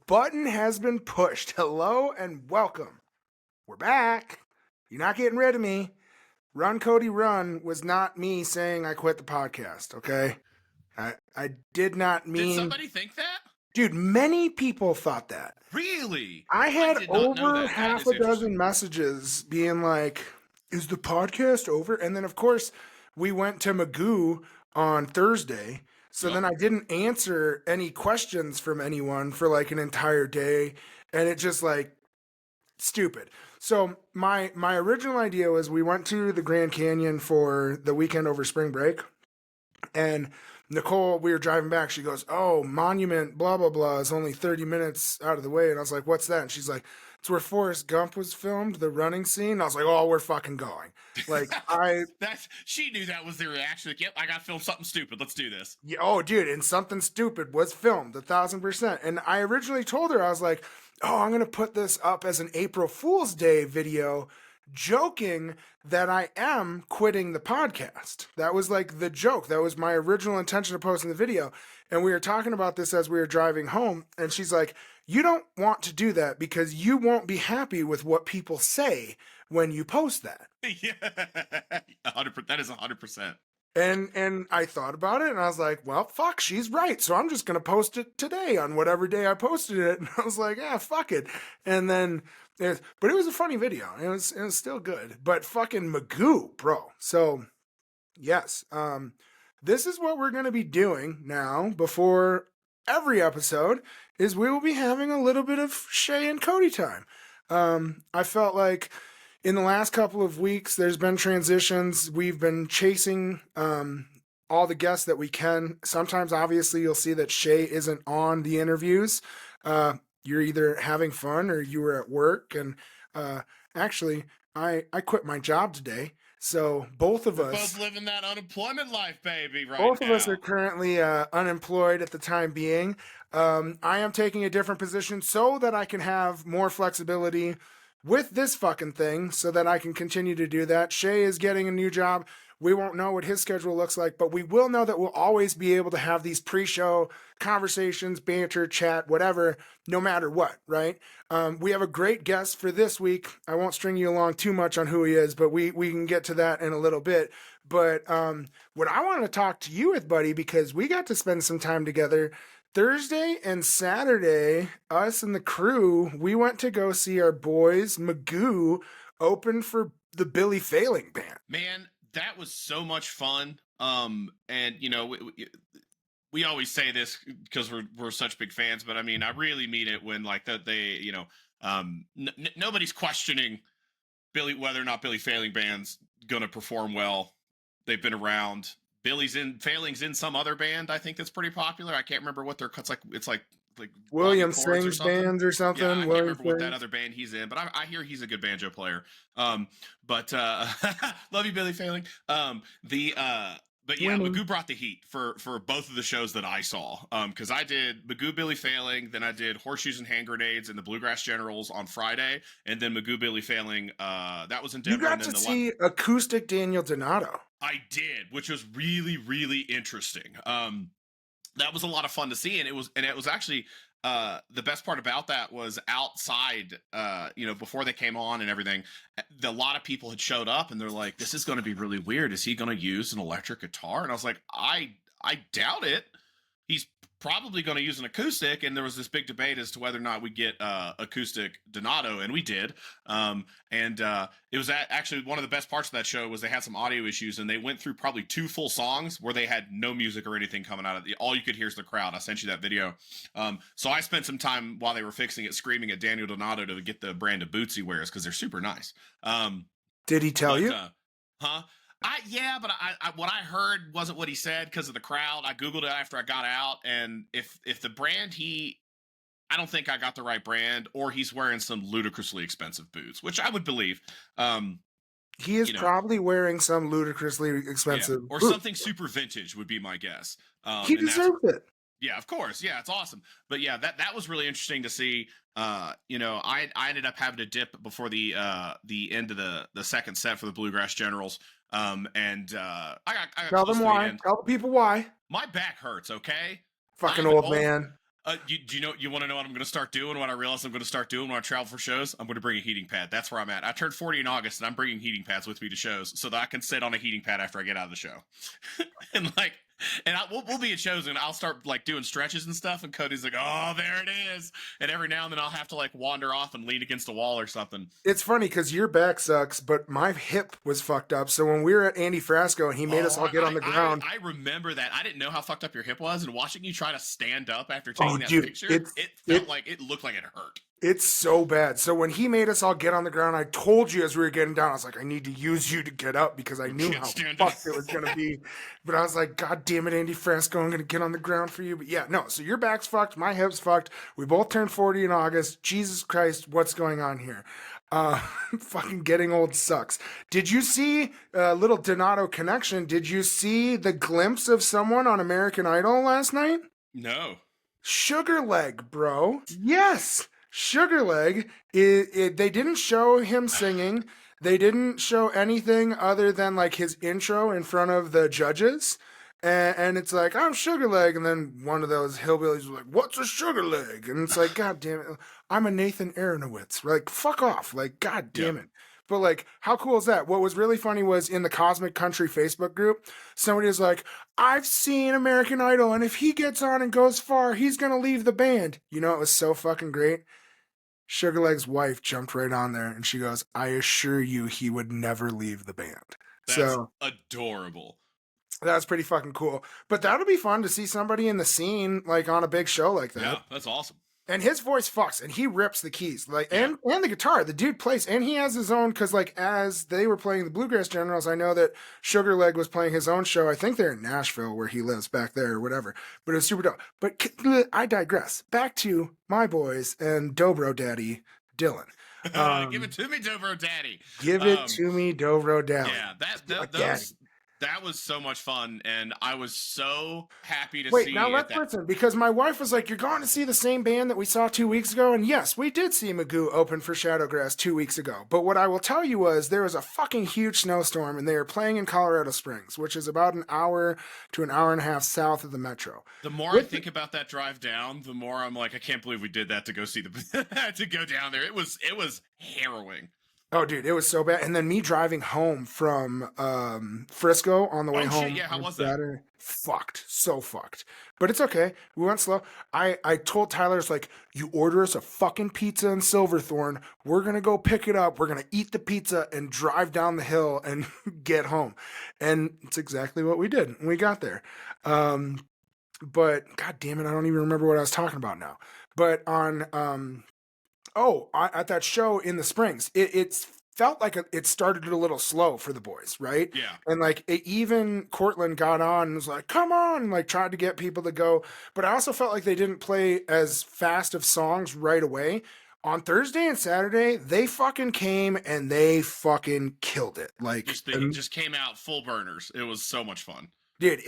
button has been pushed. Hello and welcome. We're back. You're not getting rid of me. Run, Kodi, run was not me saying I quit the podcast, okay? I did not mean... Did somebody think that? Dude, many people thought that. Really? I had did not know over that. half That a is dozen messages being like, is the podcast over? And then, of course, we went to Magoo on Thursday. So then I didn't answer any questions from anyone for like an entire day. And it just like, stupid. So my original idea was we went to the Grand Canyon for the weekend over spring break. And Nicole, we were driving back. She goes, "Oh, Monument, blah, blah, blah, is only 30 minutes out of the way." And I was like, "What's that?" And she's like, "It's where Forrest Gump was filmed, the running scene." And I was like, "Oh, we're fucking going." Like, she knew that was the reaction. Like, yep, I got to film something stupid. Let's do this. Yeah, oh, dude, and something stupid was filmed 1,000%. And I originally told her, I was like, "Oh, I'm going to put this up as an April Fool's Day video, joking that I am quitting the podcast." That was like the joke. That was my original intention of posting the video. And we were talking about this as we were driving home. And she's like, "You don't want to do that because you won't be happy with what people say when you post that." Yeah, 100%. That is 100%. And I thought about it and I was like, well, fuck, she's right. So I'm just going to post it today on whatever day I posted it. And I was like, yeah, fuck it. And then, but it was a funny video. It was still good. But fucking Magoo, bro. So, yes, this is what we're going to be doing now before every episode is we will be having a little bit of Shay and Kodi time. I felt like in the last couple of weeks, there's been transitions. We've been chasing all the guests that we can. Sometimes, obviously, you'll see that Shay isn't on the interviews. You're either having fun or you were at work. And actually, I quit my job today. So both of us... both living that unemployment life, baby, right both now. of us are currently unemployed at the time being. I am taking a different position so that I can have more flexibility with this fucking thing so that I can continue to do that. Shay is getting a new job. We won't know what his schedule looks like, but we will know that we'll always be able to have these pre-show conversations, banter, chat, whatever, no matter what, right? We have a great guest for this week. I won't string you along too much on who he is, but we can get to that in a little bit. But what I want to talk to you with, buddy, because we got to spend some time together Thursday and Saturday, us and the crew, we went to go see our boys, Magoo, open for the Billy Failing Band. Man, that was so much fun. And, you know, we always say this because we're such big fans, but I mean, I really mean it when, like, they you know, nobody's questioning whether or not Billy Failing Band's going to perform well. They've been around. Failing's in some other band, I think, that's pretty popular. I can't remember what they're... It's like William Sings Bands or something. Yeah, I can't remember what that other band he's in, but I hear he's a good banjo player. But love you, Billy Failing. But yeah, Magoo brought the heat for both of the shows that I saw. Because I did Magoo, Billy Failing, then I did Horseshoes and Hand Grenades and the Bluegrass Generals on Friday, and then Magoo, Billy Failing, that was in Denver. You got to see acoustic Daniel Donato. I did, which was really, really interesting. That was a lot of fun to see, and it was actually the best part about that was outside, you know, before they came on and everything, a lot of people had showed up and they're like, "This is going to be really weird. Is he going to use an electric guitar?" And I was like, I doubt it. He's probably going to use an acoustic. And there was this big debate as to whether or not we get acoustic Donato, and we did. It was actually one of the best parts of that show was they had some audio issues, and they went through probably 2 full songs where they had no music or anything coming out of all you could hear is the crowd. I sent you that video. So I spent some time while they were fixing it screaming at Daniel Donato to get the brand of boots he wears because they're super nice. Did he tell you? Huh? But what I heard wasn't what he said because of the crowd. I Googled it after I got out, and if the brand I don't think I got the right brand, or he's wearing some ludicrously expensive boots, which I would believe. He is probably wearing some ludicrously expensive or boots. Something super vintage would be my guess. He deserves it. Yeah, of course. Yeah, it's awesome. But yeah, that was really interesting to see. You know, I ended up having to dip before the end of the second set for the Bluegrass Generals. I got Tell them why. Tell the people why. My back hurts. Okay. Fucking old man. You want to know what I'm going to start doing? What I realize I'm going to start doing when I travel for shows? I'm going to bring a heating pad. That's where I'm at. I turned 40 in August, and I'm bringing heating pads with me to shows so that I can sit on a heating pad after I get out of the show. and like, we'll be at shows, and I'll start like doing stretches and stuff. And Cody's like, "Oh, there it is." And every now and then I'll have to like wander off and lean against a wall or something. It's funny because your back sucks, but my hip was fucked up. So when we were at Andy Frasco and he made us all get on the ground. I remember that. I didn't know how fucked up your hip was, and watching you try to stand up after Oh, taking that dude, picture, it looked like it hurt. it's so bad. So when he made us all get on the ground, I told you as we were getting down, I was like, I need to use you to get up because I knew how fucked it was going to be. But I was like, God damn it, Andy Frasco, I'm going to get on the ground for you. But yeah, no, so your back's fucked, my hip's fucked. We both turned 40 in August. Jesus Christ, what's going on here? Fucking getting old sucks. Did you see a little Donato connection? Did you see the glimpse of someone on American Idol last night? No. Sugar Leg, bro. Yes. Sugar Leg. They didn't show him singing. They didn't show anything other than like his intro in front of the judges. And it's like, I'm Sugar Leg. And then one of those hillbillies was like, what's a sugar leg? And it's like, God damn it. I'm a Nathan Aronowitz. Like, fuck off. Like, God damn it. But like, how cool is that? What was really funny was in the Cosmic Country Facebook group, somebody was like, I've seen American Idol, and if he gets on and goes far, he's going to leave the band. You know, it was so fucking great. Sugar Leg's wife jumped right on there, and she goes, I assure you he would never leave the band. That's adorable. That was pretty fucking cool. But that'll be fun to see somebody in the scene, like on a big show like that. Yeah, that's awesome. And his voice fucks, and he rips the keys, like and the guitar. The dude plays, and he has his own. Because like as they were playing the Bluegrass Generals, I know that Sugar Leg was playing his own show. I think they're in Nashville, where he lives back there, or whatever. But it was super dope. But I digress. Back to my boys and Dobro Daddy Dylan. Give it to me, Dobro Daddy. Give it to me, Dobro Daddy. Yeah, that was so much fun, and I was so happy to see. Wait, now let's listen, because my wife was like, you're going to see the same band that we saw 2 weeks ago, and yes, we did see Magoo open for Shadowgrass 2 weeks ago, but what I will tell you was there was a fucking huge snowstorm, and they were playing in Colorado Springs, which is about an hour to an hour and a half south of the metro. The more I think about that drive down, the more I'm like, I can't believe we did that to go see to go down there. It was harrowing. Oh, dude, it was so bad. And then me driving home from Frisco on the way home. Shit, yeah, how was that? Fucked. So fucked. But it's okay. We went slow. I told Tyler's like, you order us a fucking pizza in Silverthorne. We're going to go pick it up. We're going to eat the pizza and drive down the hill and get home. And it's exactly what we did. We got there. But God damn it, I don't even remember what I was talking about now. But on... at that show in the Springs, it felt like it started a little slow for the boys, right? Yeah. And like even Cortland got on and was like, come on, and like tried to get people to go. But I also felt like they didn't play as fast of songs right away. On Thursday and Saturday, they fucking came and they fucking killed it. Like just came out full burners. It was so much fun. Dude,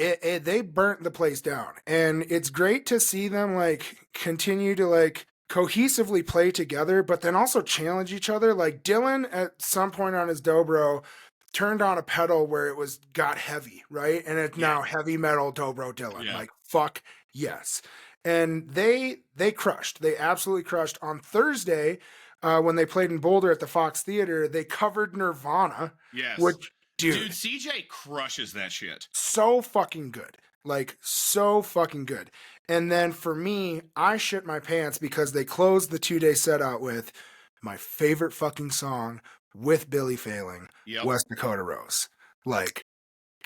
they burnt the place down. And it's great to see them like continue to like cohesively play together, but then also challenge each other. Like Dylan at some point on his dobro turned on a pedal where it got heavy, right? And it's now heavy metal dobro Dylan. Yeah. Like fuck yes. And they crushed. They absolutely crushed. On Thursday, when they played in Boulder at the Fox Theater, they covered Nirvana. Yes. Which dude, CJ crushes that shit. So fucking good. Like, so fucking good. And then for me, I shit my pants because they closed the 2-day set out with my favorite fucking song with Billy Failing, West Dakota Rose. Like,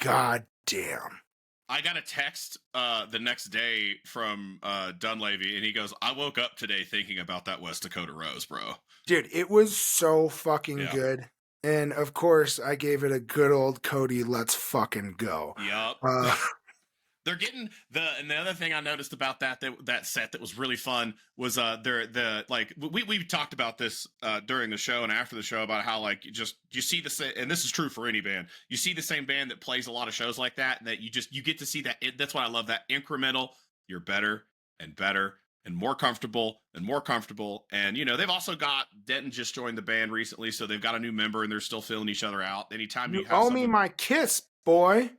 god damn. I got a text the next day from Dunleavy, and he goes, I woke up today thinking about that West Dakota Rose, bro. Dude, it was so fucking good. And of course, I gave it a good old Cody, let's fucking go. Yep. They're getting the other thing I noticed about that set that was really fun was we've talked about this during the show and after the show about how like you see and this is true for any band, you see the same band that plays a lot of shows like that, and that you get to see that. That's why I love that incremental. You're better and better and more comfortable and more comfortable. And you know they've also got Denton just joined the band recently, so they've got a new member and they're still filling each other out. Anytime you owe me my kiss, boy.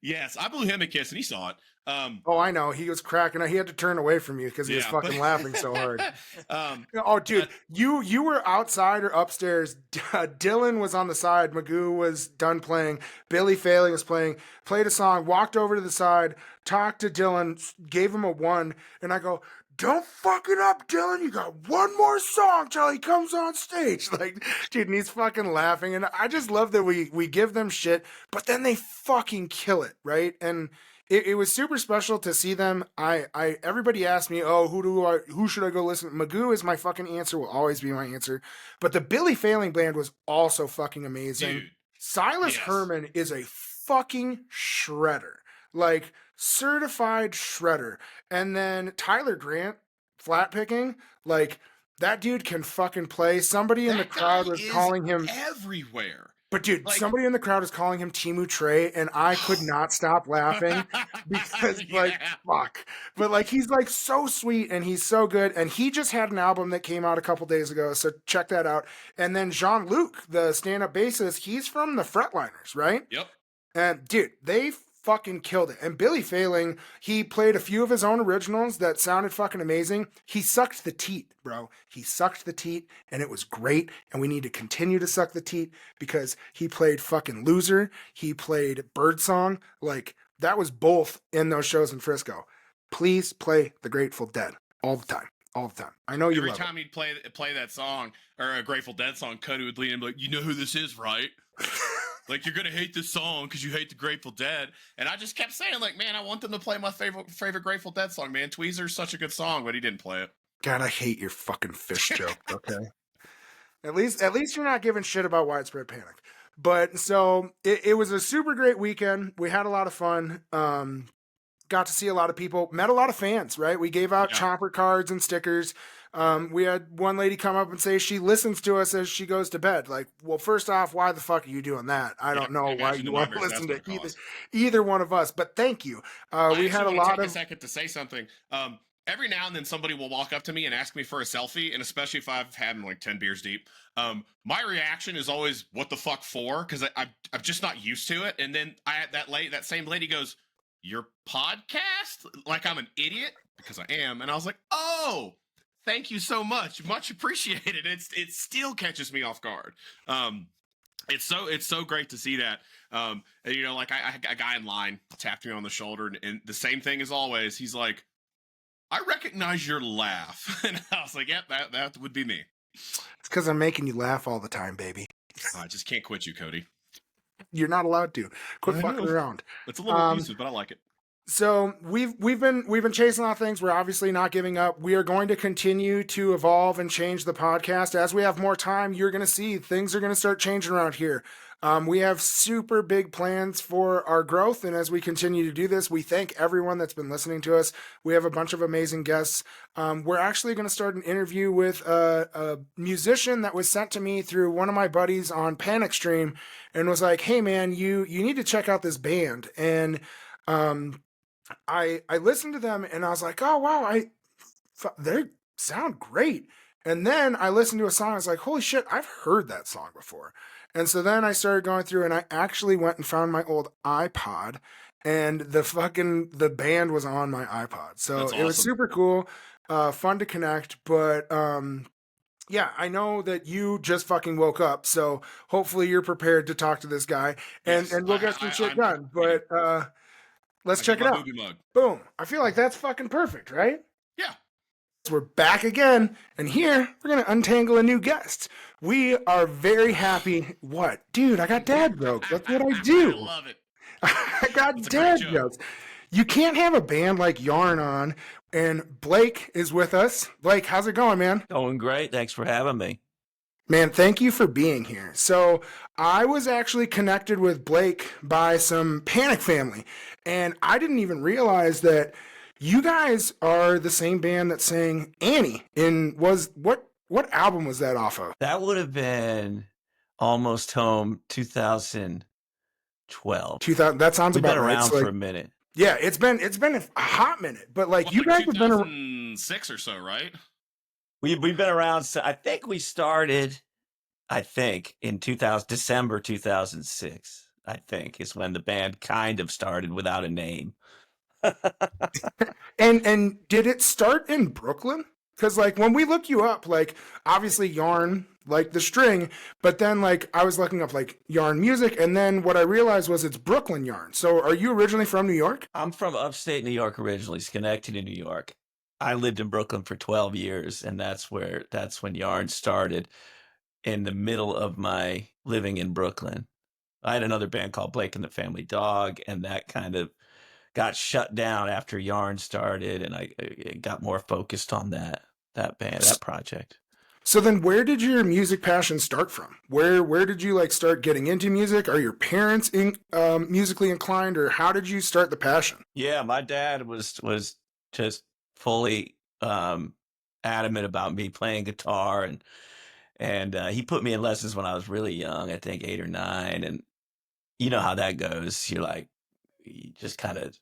Yes, I blew him a kiss and he saw it. Oh, I know. He was cracking. He had to turn away from you because he was Yeah, fucking laughing so hard. um, Oh, dude, but you were outside or upstairs. Dylan was on the side. Magoo was done playing. Billy Failing was playing. Played a song. Walked over to the side. Talked to Dylan. Gave him a 1. And I go, "Don't fuck it up, Dylan. You got one more song till he comes on stage." Like, dude, and he's fucking laughing. And I just love that we give them shit, but then they fucking kill it, right? And it was super special to see them. Everybody asked me, "Oh, who should I go listen to?" Magoo is my fucking answer, will always be my answer. But the Billy Failing band was also fucking amazing. dude, Silas yes. Herman is a fucking shredder. Like, certified shredder. And then Tyler Grant, flat picking, like, that dude can fucking play. Somebody in the That guy crowd was is calling him, everywhere. but dude, Like, somebody in the crowd is calling him Timu Trey, and I could not stop laughing because, like, yeah. fuck. But like, he's like so sweet and he's so good. And he just had an album that came out a couple days ago, so check that out. And then Jean Luc, the stand-up bassist, he's from the Fretliners, right? Yep. And dude, they fucking killed it. And Billy Failing, he played a few of his own originals that sounded fucking amazing. He sucked the teat, bro. He sucked the teat, and it was great. And we need to continue to suck the teat because he played fucking Loser. He played Birdsong. Like, that was both in those shows in Frisco. Please play the Grateful Dead all the time. All the time. I know you Every love time he'd play that song or a Grateful Dead song, Cody would lean in and be like, "You know who this is, right? it. Like, you're gonna hate this song because you hate the Grateful Dead." And I just kept saying, like, man, I want them to play my favorite Grateful Dead song, man. Tweezer's such a good song, but he didn't play it. God, I hate your fucking fish joke. Okay. At least you're not giving shit about widespread panic. But so it was a super great weekend. We had a lot of fun. Got to see a lot of people, met a lot of fans, right? We gave out Yeah. chopper cards and stickers. We had one lady come up and say she listens to us as she goes to bed. Like, well, first off, why the fuck are you doing that? I don't know why Imagine you the want to nightmares that's listen to gonna cause. either one of us. But thank you. I We had a actually want to lot take a of second to say something. Every now and then somebody will walk up to me and ask me for a selfie, and especially if I've had like 10 beers deep. My reaction is always, "What the fuck for?" Because I'm just not used to it. And then that same lady goes, "Your podcast?" Like I'm an idiot because I am, and I was like, "Oh, thank you so much appreciated." It still catches me off guard. It's so great to see that. And, you know, like a guy in line tapped me on the shoulder, and the same thing as always. He's like, "I recognize your laugh," and I was like, "Yep, that would be me." It's because I'm making you laugh all the time, baby. I just can't quit you, Cody. You're not allowed to. Quit I fucking know. around. It's a little abusive, but I like it. So we've been chasing a lot of things. We're obviously not giving up. We are going to continue to evolve and change the podcast as we have more time. You're going to see things are going to start changing around here. We have super big plans for our growth, and as we continue to do this, we thank everyone that's been listening to us. We have a bunch of amazing guests. We're actually going to start an interview with a musician that was sent to me through one of my buddies on Panic Stream, and was like, "Hey man, you need to check out this band." And I listened to them and I was like, "Oh wow, they sound great." And then I listened to a song. I was like, "Holy shit, I've heard that song before." And so then I started going through and I actually went and found my old iPod, and the band was on my iPod. So That's it was awesome. super cool, fun to connect. But yeah, I know that you just fucking woke up, so hopefully you're prepared to talk to this guy, and Yes, we'll get some shit I'm done. ready. But let's I check got it my out. booby mug. Boom. I feel like that's fucking perfect, right? Yeah. So we're back again, and here we're going to untangle a new guest. We are very happy. What? Dude, I got dad jokes. That's what I do. I love it. I got That's a dad great joke. jokes. You can't have a band like Yarn on, and Blake is with us. Blake, how's it going, man? Going great. Thanks for having me. Man, thank you for being here. So, I was actually connected with Blake by some Panic family, and I didn't even realize that you guys are the same band that sang Annie what album was that off of? That would have been Almost Home 2012. 2000. That sounds We've about been right. around So, for a minute. yeah, it's been a hot minute, but like you Like guys have been around. 2006 or so, right? We've been around. So I think we started. In December 2006. I think is when the band kind of started without a name. And did it start in Brooklyn? Because like when we look you up, like obviously yarn, like the string, but then like I was looking up like yarn music, and then what I realized was it's Brooklyn yarn. So are you originally from New York? I'm from upstate New York originally, Schenectady, New York. I lived in Brooklyn for 12 years, and that's when yarn started in the middle of my living in Brooklyn. I had another band called Blake and the Family Dog, and that kind of got shut down after yarn started, and I got more focused on that band, that project. So then where did your music passion start from? Where did you like start getting into music? Are your parents musically inclined, or how did you start the passion? Yeah, my dad was just fully adamant about me playing guitar, and he put me in lessons when I was really young, I think 8 or 9, and you know how that goes. You're like, you just kind of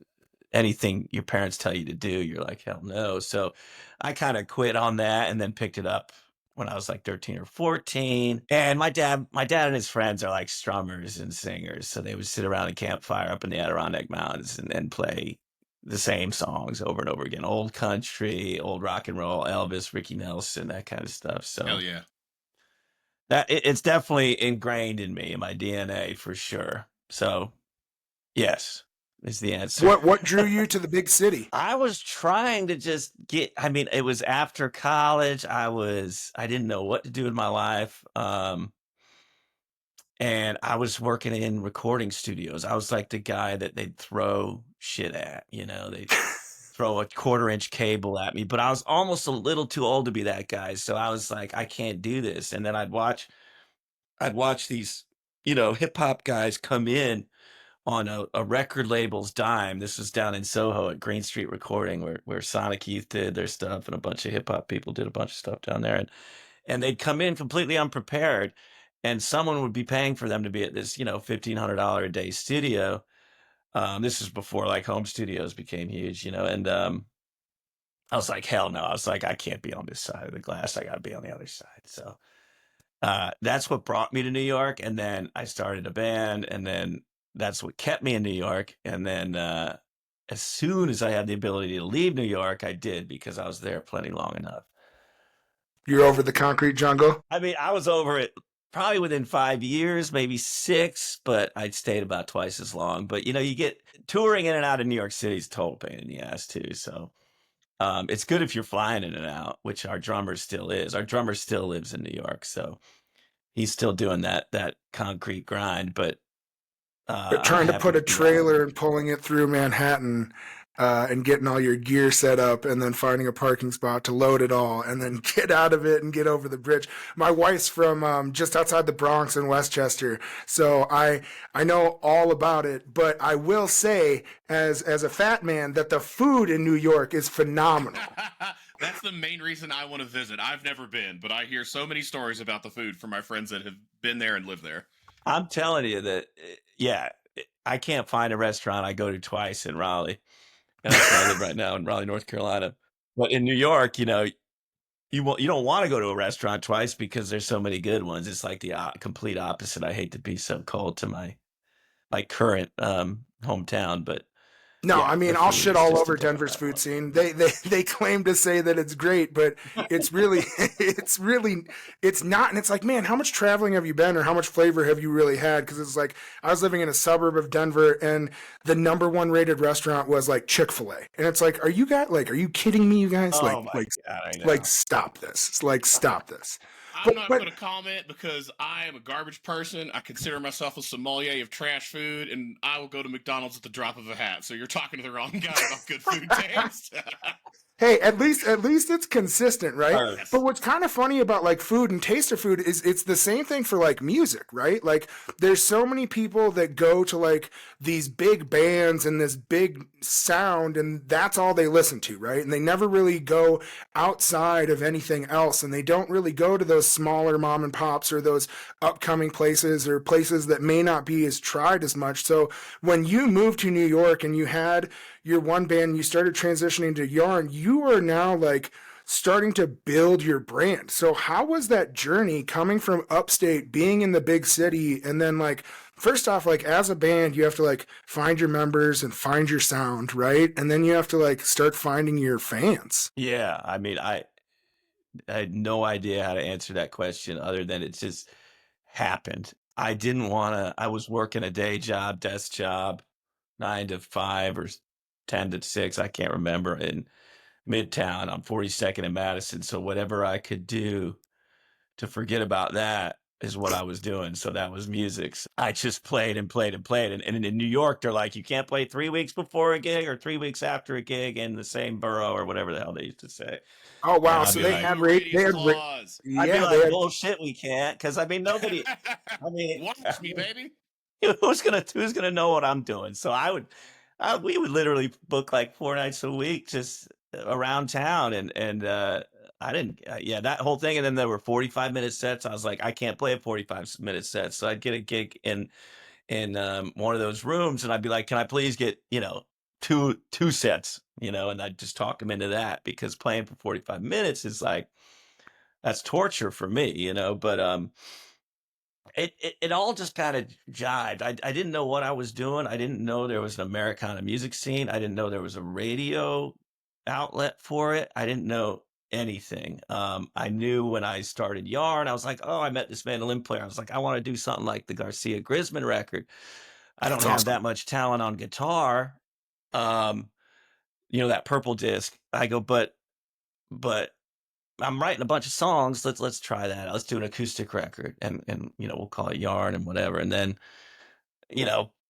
anything your parents tell you to do, you're like, hell no. So I kind of quit on that and then picked it up when I was like 13 or 14. And my dad and his friends are like strummers and singers. So they would sit around a campfire up in the Adirondack Mountains and play the same songs over and over again. Old country, old rock and roll, Elvis, Ricky Nelson, that kind of stuff. So Hell yeah. it's definitely ingrained in me, in my DNA for sure. So yes, is the answer. What drew you to the big city? I was trying to just I mean, it was after college. I didn't know what to do with my life. And I was working in recording studios. I was like the guy that they'd throw shit at, they'd throw a 1/4 inch cable at me, but I was almost a little too old to be that guy. So I was like, I can't do this. And then I'd watch these, hip hop guys come in on a record label's dime. This was down in Soho at Green Street Recording, where Sonic Youth did their stuff, and a bunch of hip hop people did a bunch of stuff down there. And they'd come in completely unprepared, and someone would be paying for them to be at this, $1,500 a day studio. This was before like home studios became huge, and I was like, hell no. I was like, I can't be on this side of the glass. I got to be on the other side. So that's what brought me to New York. And then I started a band, and then that's what kept me in New York. And then as soon as I had the ability to leave New York, I did, because I was there plenty long enough. You're over the concrete jungle? I mean, I was over it probably within 5 years, maybe 6, but I'd stayed about twice as long. But, you get touring in and out of New York City is a total pain in the ass too. So it's good if you're flying in and out, which our drummer still is. Our drummer still lives in New York. So he's still doing that concrete grind, but But trying to put a trailer and pulling it through Manhattan and getting all your gear set up, and then finding a parking spot to load it all, and then get out of it and get over the bridge. My wife's from just outside the Bronx in Westchester, so I know all about it. But I will say, as a fat man, that the food in New York is phenomenal. That's the main reason I want to visit. I've never been, but I hear so many stories about the food from my friends that have been there and lived there. I'm telling you that, yeah, I can't find a restaurant I go to twice in Raleigh. And that's where I live right now, in Raleigh, North Carolina. But in New York, you don't want to go to a restaurant twice because there's so many good ones. It's like the complete opposite. I hate to be so cold to my current hometown, but No, yeah, I mean, I'll shit all over Denver's food scene. They claim to say that it's great, but it's really it's not. And it's like, man, how much traveling have you been, or how much flavor have you really had? Because it's like, I was living in a suburb of Denver, and the #1 rated restaurant was like Chick-fil-A, and it's like, are you kidding me, you guys? Oh my God, I know. Like, stop this! It's like, stop this! I'm not going to comment because I am a garbage person. I consider myself a sommelier of trash food, and I will go to McDonald's at the drop of a hat. So you're talking to the wrong guy about good food taste. Hey, at least it's consistent, right? Yes. But what's kind of funny about like food and taste of food is it's the same thing for like music, right? Like, there's so many people that go to like these big bands and this big sound, and that's all they listen to, right? And they never really go outside of anything else, and they don't really go to those smaller mom and pops or those upcoming places, or places that may not be as tried as much. So when you moved to New York and you had your one band, you started transitioning to yarn, you are now like starting to build your brand. So how was that journey coming from upstate, being in the big city, and then like first off, like as a band, you have to like find your members and find your sound, right? And then you have to like start finding your fans. Yeah, I mean, I had no idea how to answer that question other than it just happened. I didn't want to. I was working a day job, desk job, 9 to 5 or 10 to 6. I can't remember, in Midtown on 42nd and Madison. So whatever I could do to forget about that is what I was doing. So that was music. So I just played and played and played. And in New York, they're like, you can't play 3 weeks before a gig or 3 weeks after a gig in the same borough or whatever the hell they used to say. Oh And wow! I'd So be they like, had Ooh, they radius had clause. I'd be yeah, they like, had bullshit, we can't. Cause I mean, nobody, I mean, Watch me, baby. who's gonna know what I'm doing? So we would literally book like 4 nights a week just around town, and I didn't, yeah, that whole thing. And then there were 45-minute sets. I was like, I can't play a 45-minute set, so I'd get a gig in one of those rooms, and I'd be like, can I please get two sets, and I'd just talk them into that, because playing for 45 minutes is like, that's torture for me, but it all just kind of jived. I didn't know what I was doing. I didn't know there was an Americana music scene. I didn't know there was a radio outlet for it. I didn't know anything. I knew when I started Yarn, I was like, oh, I met this mandolin player. I was like, I want to do something like the Garcia Grisman record. I don't that's have awesome. that much talent on guitar. Um, that purple disc. I go, but I'm writing a bunch of songs. Let's try that. Let's do an acoustic record, and we'll call it Yarn and whatever. And then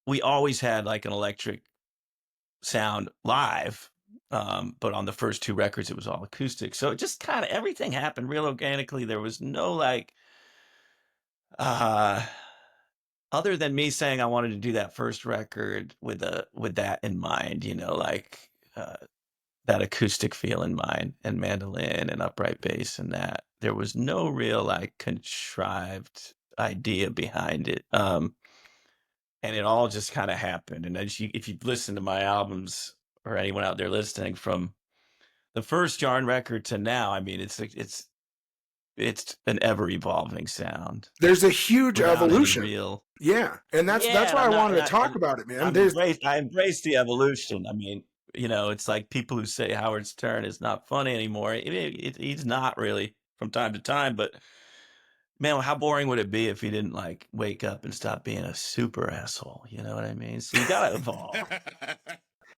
we always had like an electric sound live, but on the first two records it was all acoustic. So it just kind of, everything happened real organically. There was no like, uh, other than me saying I wanted to do that first record with that in mind, like. That acoustic feel in mind, and mandolin and upright bass, and that there was no real like contrived idea behind it. And it all just kind of happened. And if you listen to my albums, or anyone out there listening, from the first Yarn record to now, I mean, it's an ever evolving sound There's a huge without any evolution. real. Yeah, and that's Yeah, and why I wanted to talk about it, man. There's I embrace the evolution. I mean, it's like people who say Howard Stern is not funny anymore. He's not really from time to time, but man, how boring would it be if he didn't like wake up and stop being a super asshole? You know what I mean? So you gotta evolve.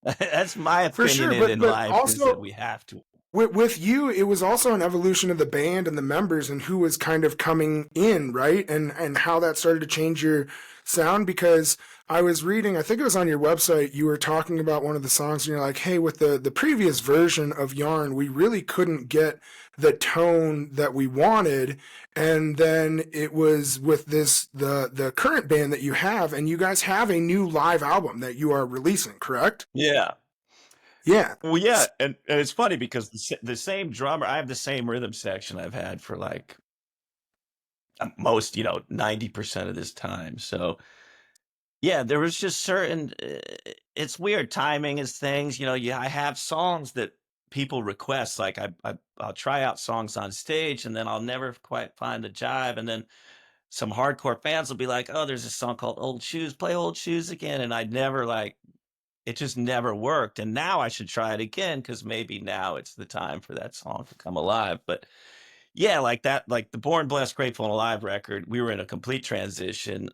That's my for sure, opinion in but life, is that also we have to. with you, it was also an evolution of the band and the members and who was kind of coming in, right? And how that started to change your sound. Because I was reading, I think it was on your website, you were talking about one of the songs, and you're like, hey, with the previous version of Yarn, we really couldn't get the tone that we wanted. And then it was with the current band that you have, and you guys have a new live album that you are releasing, correct? Yeah. Yeah. Well, yeah, and it's funny because the same drummer, I have the same rhythm section I've had for like most, 90% of this time. So yeah, there was just certain, it's weird, timing is things, yeah, I have songs that people request. Like I'll try out songs on stage, and then I'll never quite find the jive. And then some hardcore fans will be like, oh, there's a song called Old Shoes, play Old Shoes again. And I'd never like, it just never worked. And now I should try it again, because maybe now it's the time for that song to come alive. But yeah, like that, like the Born Blessed, Grateful and Alive record, we were in a complete transition.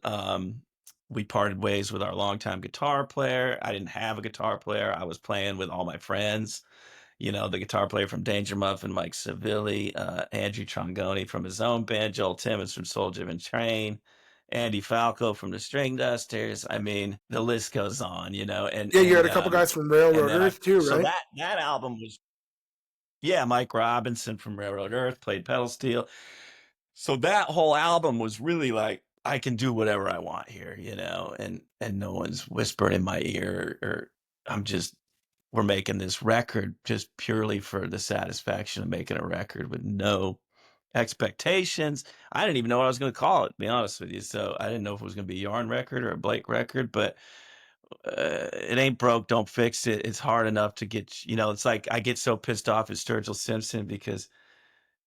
We parted ways with our longtime guitar player. I didn't have a guitar player. I was playing with all my friends. The guitar player from Danger Muffin, Mike Savilli, Andrew Trongoni from his own band, Joel Timmons from Soul Gym and Train, Andy Falco from the String Dusters. I mean, the list goes on, and Yeah, you had a couple guys from and Railroad then Earth too, so right? that album was, yeah, Mike Robinson from Railroad Earth played pedal steel. So that whole album was really like, I can do whatever I want here, and no one's whispering in my ear, or we're making this record just purely for the satisfaction of making a record with no expectations. I didn't even know what I was going to call it, to be honest with you. So I didn't know if it was going to be a Yarn record or a Blake record, but it ain't broke, don't fix it. It's hard enough to get, it's like I get so pissed off at Sturgill Simpson because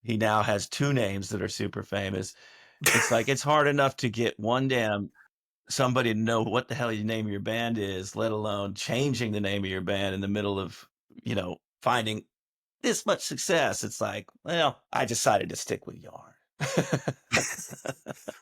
he now has two names that are super famous. It's like, it's hard enough to get one damn somebody to know what the hell your name of your band is, let alone changing the name of your band in the middle of, finding this much success. It's like, well, I decided to stick with Yarn.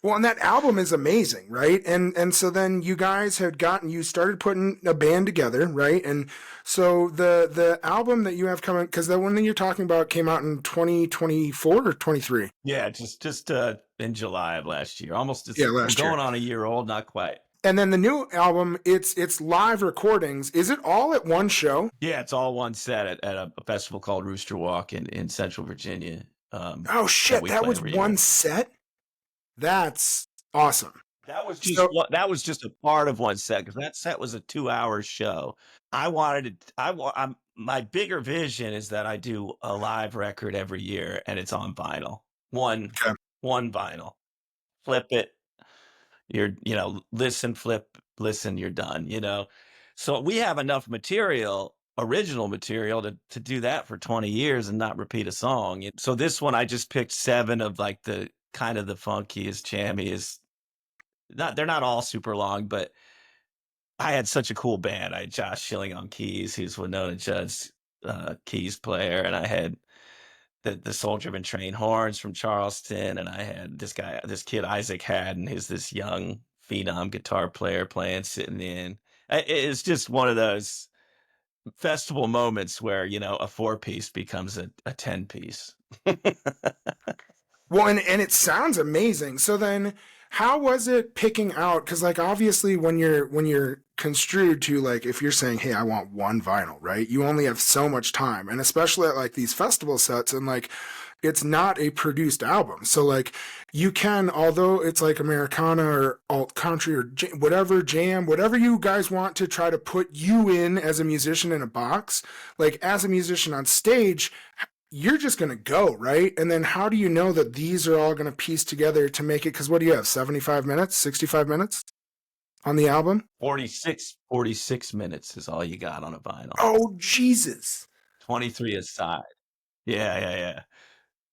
Well, and that album is amazing, right? And so then you guys you started putting a band together, right? And so the album that you have coming, because the one that you're talking about came out in 2024 or 23. Yeah, just in July of last year. Almost, Yeah, we're last year. going on a year old, not quite. And then the new album, it's live recordings. Is it all at one show? Yeah, it's all one set at a festival called Rooster Walk in Central Virginia. Oh That shit, we that play was every one year. set? That's awesome. That was So just a part of one set, because that set was a 2-hour show. I wanted to. My bigger vision is that I do a live record every year, and it's on vinyl. One okay. one vinyl. Flip it. Listen, flip, listen. You're done. So we have enough material, original material, to do that for 20 years and not repeat a song. So this one, I just picked 7 of like the kind of the funkiest, jammiest. They're not all super long, but I had such a cool band. I had Josh Schilling on keys, who's Winona Judd's keys player, and I had the Soul Driven Train horns from Charleston, and I had this kid Isaac Haddon, who's this young phenom guitar player playing, sitting in. It's just one of those festival moments where a 4-piece becomes a 10-piece. Well, and it sounds amazing. So then how was it picking out? Because like obviously when you're construed to, like, if you're saying, hey, I want one vinyl, right? You only have so much time. And especially at like these festival sets, and like it's not a produced album. So like you can, although it's like Americana or alt country or whatever jam, whatever you guys want to try to put you in as a musician in a box, like as a musician on stage, you're just going to go, right? And then how do you know that these are all going to piece together to make it? Because what do you have, 75 minutes, 65 minutes on the album? 46 minutes is all you got on a vinyl. Oh, Jesus. 23 aside. Yeah.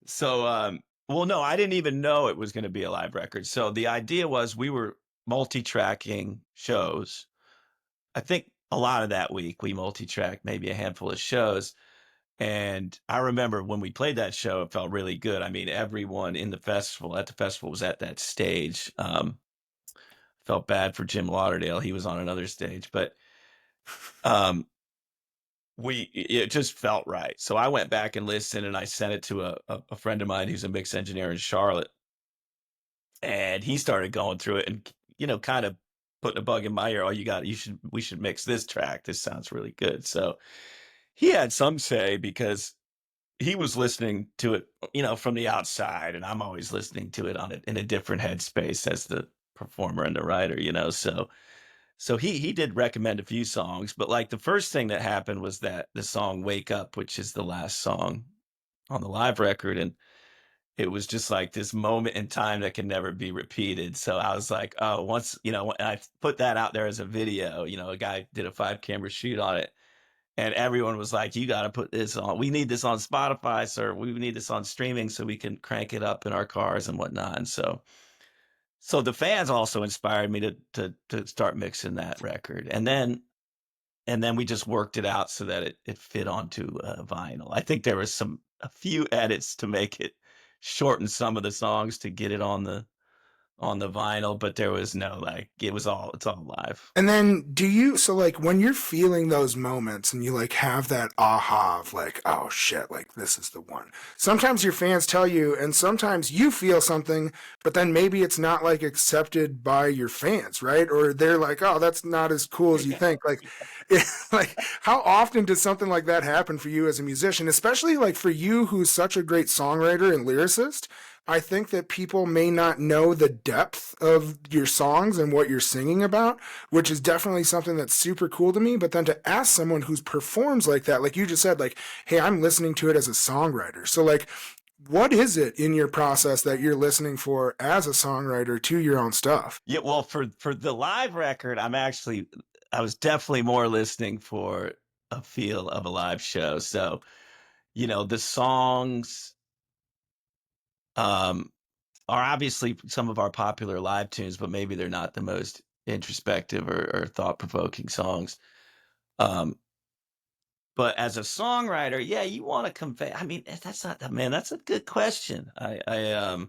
So, well, no, I didn't even know it was going to be a live record. So the idea was we were multi-tracking shows. I think a lot of that week we multi-tracked maybe a handful of shows. And I remember when we played that show, it felt really good. I mean, everyone at the festival was at that stage. Felt bad for Jim Lauderdale. He was on another stage, but um, it just felt right. So I went back and listened, and I sent it to a friend of mine who's a mix engineer in Charlotte, and he started going through it and kind of putting a bug in my ear. Oh, we should mix this track. This sounds really good. So he had some say, because he was listening to it, from the outside, and I'm always listening to it in a different headspace as the performer and the writer. So he did recommend a few songs, but like the first thing that happened was that the song "Wake Up," which is the last song on the live record, and it was just like this moment in time that can never be repeated. So I was like, oh, once, and I put that out there as a video. A guy did a 5-camera shoot on it, and everyone was like, you got to put this on. We need this on Spotify, sir. We need this on streaming so we can crank it up in our cars and whatnot. And so the fans also inspired me to start mixing that record. And then we just worked it out so that it fit onto vinyl. I think there was a few edits to make it shorten some of the songs to get it on the vinyl, but there was no, it's all live. And then so like when you're feeling those moments and you like have that aha of like, oh shit, like this is the one. Sometimes your fans tell you, and sometimes you feel something, but then maybe it's not like accepted by your fans, right? Or they're like, oh, that's not as cool as you think. Like, like how often does something like that happen for you as a musician, especially like for you who's such a great songwriter and lyricist? I think that people may not know the depth of your songs and what you're singing about, which is definitely something that's super cool to me. But then to ask someone who performs like that, like you just said, like, hey, I'm listening to it as a songwriter. So like, what is it in your process that you're listening for as a songwriter to your own stuff? Yeah, well, for the live record, I was definitely more listening for a feel of a live show. So, the songs are obviously some of our popular live tunes, but maybe they're not the most introspective or thought-provoking songs. Um, but as a songwriter, yeah, you want to convey. I mean, that's not that man. That's a good question. I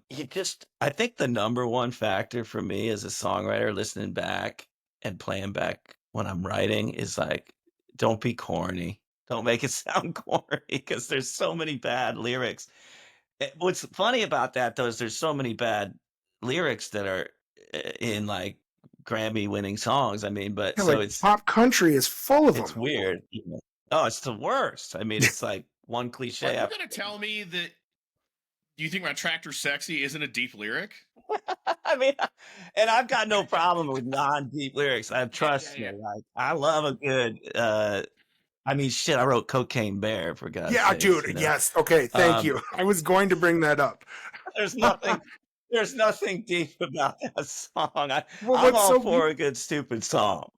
think the number one factor for me as a songwriter, listening back and playing back when I'm writing, is like, don't be corny. Don't make it sound corny because there's so many bad lyrics. What's funny about that though is there's so many bad lyrics that are in like Grammy-winning songs. I mean, but Yeah, so like pop country is full of it's them. weird. Oh, it's the worst. I mean, it's like one cliche Like, you're after. gonna tell me that you think my tractor sexy isn't a deep lyric? I mean, and I've got no problem with non-deep lyrics. Trust me, Yeah. like I love a good. I mean, shit, I wrote "Cocaine Bear" for God's Yeah, sakes. dude. Yes. Okay. Thank Um, you. I was going to bring that up. there's nothing. There's nothing deep about that song. Well, I'm what's all so for a good stupid song.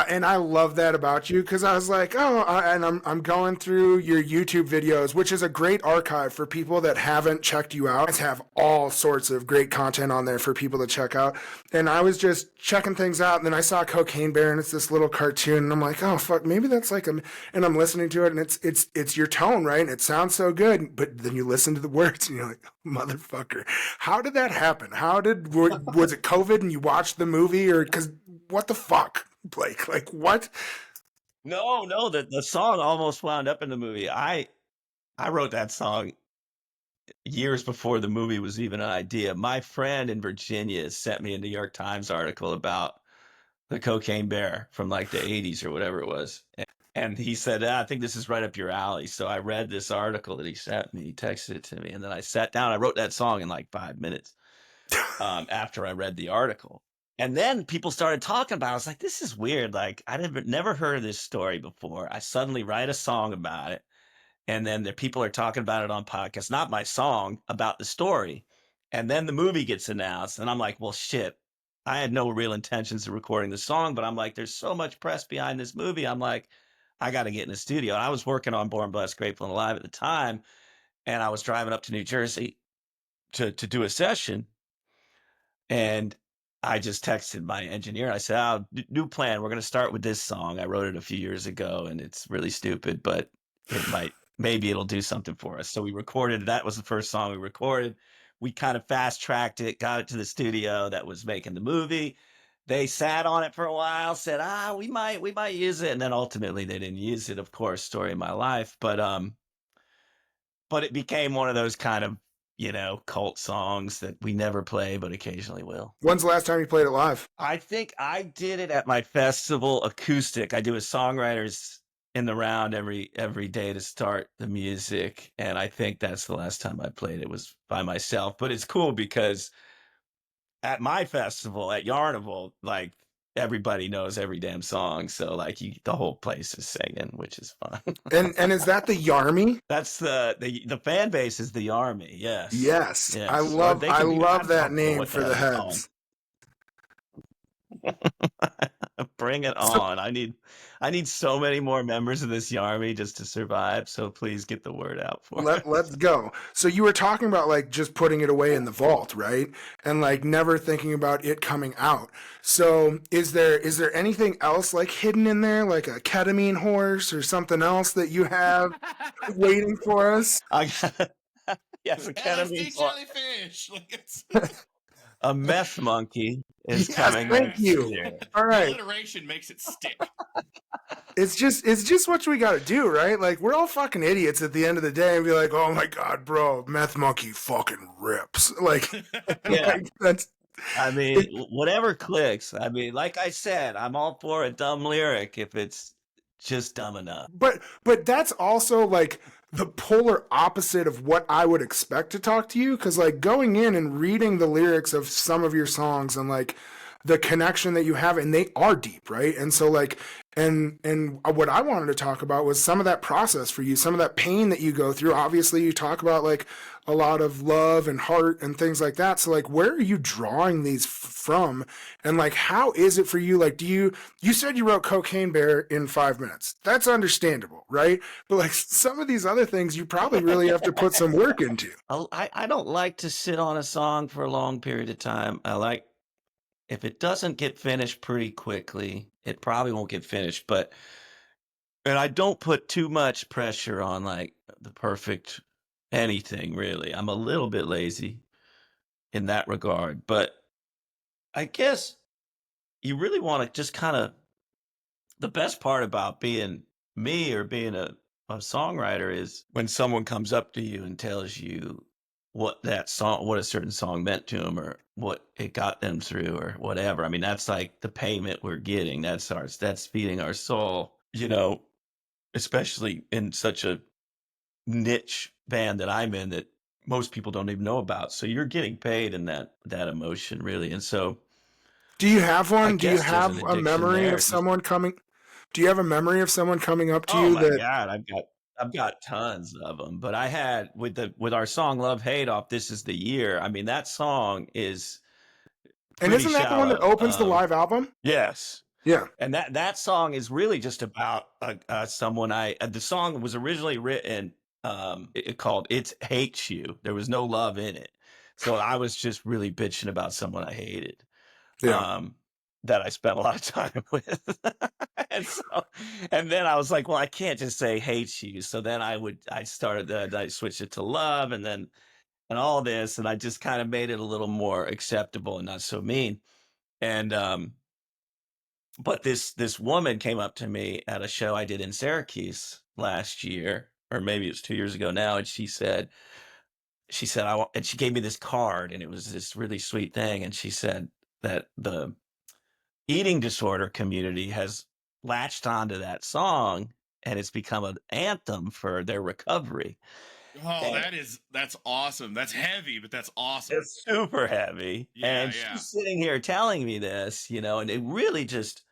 and I love that about you because I was like, and I'm going through your YouTube videos, which is a great archive for people that haven't checked you out. You have all sorts of great content on there for people to check out. And I was just checking things out, and then I saw Cocaine Bear, and it's this little cartoon, and I'm like, oh fuck, maybe that's like a. And I'm listening to it, and it's your tone, right? And it sounds so good, but then you listen to the words, and you're like, motherfucker, how did that happen? Was it COVID, and you watched the movie, or because what the fuck? Blake, like what? No, the song almost wound up in the movie. I wrote that song years before the movie was even an idea. My friend in Virginia sent me a New York Times article about the Cocaine Bear from like the 80s or whatever it was. And he said, I think this is right up your alley. So I read this article that he sent me. He texted it to me. And then I sat down. I wrote that song in like 5 minutes after I read the article. And then people started talking about it. I was like, this is weird. Like, I never heard of this story before. I suddenly write a song about it. And then the people are talking about it on podcasts, not my song, about the story. And then the movie gets announced. And I'm like, well, shit. I had no real intentions of recording the song, but I'm like, there's so much press behind this movie. I'm like, I got to get in the studio. And I was working on Born Blessed, Grateful, and Alive at the time. And I was driving up to New Jersey to do a session. And I just texted my engineer. I said, new plan. We're going to start with this song. I wrote it a few years ago and it's really stupid, but maybe it'll do something for us. So we recorded. That was the first song we recorded. We kind of fast tracked it, got it to the studio that was making the movie. They sat on it for a while, said, we might use it. And then ultimately they didn't use it, of course, story of my life. But it became one of those kind of, cult songs that we never play, but occasionally will. When's the last time you played it live? I think I did it at my festival acoustic. I do a songwriters in the round every day to start the music. And I think that's the last time I played it was by myself. But it's cool because at my festival at Yarnival, like everybody knows every damn song. So like the whole place is singing, which is fun. And is that the Yarmy? That's the fan base is the Army. Yes. Yes. Yes. I love I'm that comfortable name with for the that. It's heads. Bring it on. I need so many more members of this army just to survive. So please get the word out for it. Let's go. So you were talking about like just putting it away in the vault, right? And like never thinking about it coming out. So is there anything else like hidden in there, like a ketamine horse or something else that you have waiting for us? I got yes, a ketamine LSD jellyfish. Like it's a meth monkey is Yes, coming thank next you. year. All right. Alliteration makes it stick. It's just what we gotta do, right? Like we're all fucking idiots at the end of the day and be like, oh my god, bro, meth monkey fucking rips. Like, Yeah. like that's I mean, whatever clicks. I mean, like I said, I'm all for a dumb lyric if it's just dumb enough. but that's also like the polar opposite of what I would expect to talk to you, because like going in and reading the lyrics of some of your songs and like the connection that you have, and they are deep, right? And so like and what I wanted to talk about was some of that process for you, some of that pain that you go through. Obviously you talk about like a lot of love and heart and things like that. So like where are you drawing these from, and like how is it for you? Like you said you wrote Cocaine Bear in 5 minutes. That's understandable, right? But like some of these other things you probably really have to put some work into. I don't like to sit on a song for a long period of time. if it doesn't get finished pretty quickly, it probably won't get finished. But and I don't put too much pressure on like the perfect anything really. I'm a little bit lazy in that regard, but I guess you really want to just kind of the best part about being me or being a songwriter is when someone comes up to you and tells you what a certain song meant to them or what it got them through or whatever. I mean, that's like the payment we're getting. That's feeding our soul, especially in such a niche band that I'm in that most people don't even know about. So you're getting paid in that emotion really. And so Do you have I one? Do you guess there's an have a addiction memory there. of someone coming? Do you have a memory of someone coming up to Oh you my that? god, I've got tons of them, but I had with our song Love Hate off This Is the Year. I mean, that song is And pretty isn't that the one that shallow. opens the live album? Yes. Yeah. And that song is really just about someone the song was originally written called It Hates You. There was no love in it. So I was just really bitching about someone I hated. Yeah. That I spent a lot of time with. and so, and then I was like, well, I can't just say hate you. So then I switched it to love and all this. And I just kind of made it a little more acceptable and not so mean. And, but this woman came up to me at a show I did in Syracuse last year, or maybe it was 2 years ago now. And she said, and she gave me this card and it was this really sweet thing. And she said that the eating disorder community has latched onto that song and it's become an anthem for their recovery. Oh, And that's awesome. That's heavy, but that's awesome. it's super heavy. Yeah, And yeah. she's sitting here telling me this, and it really just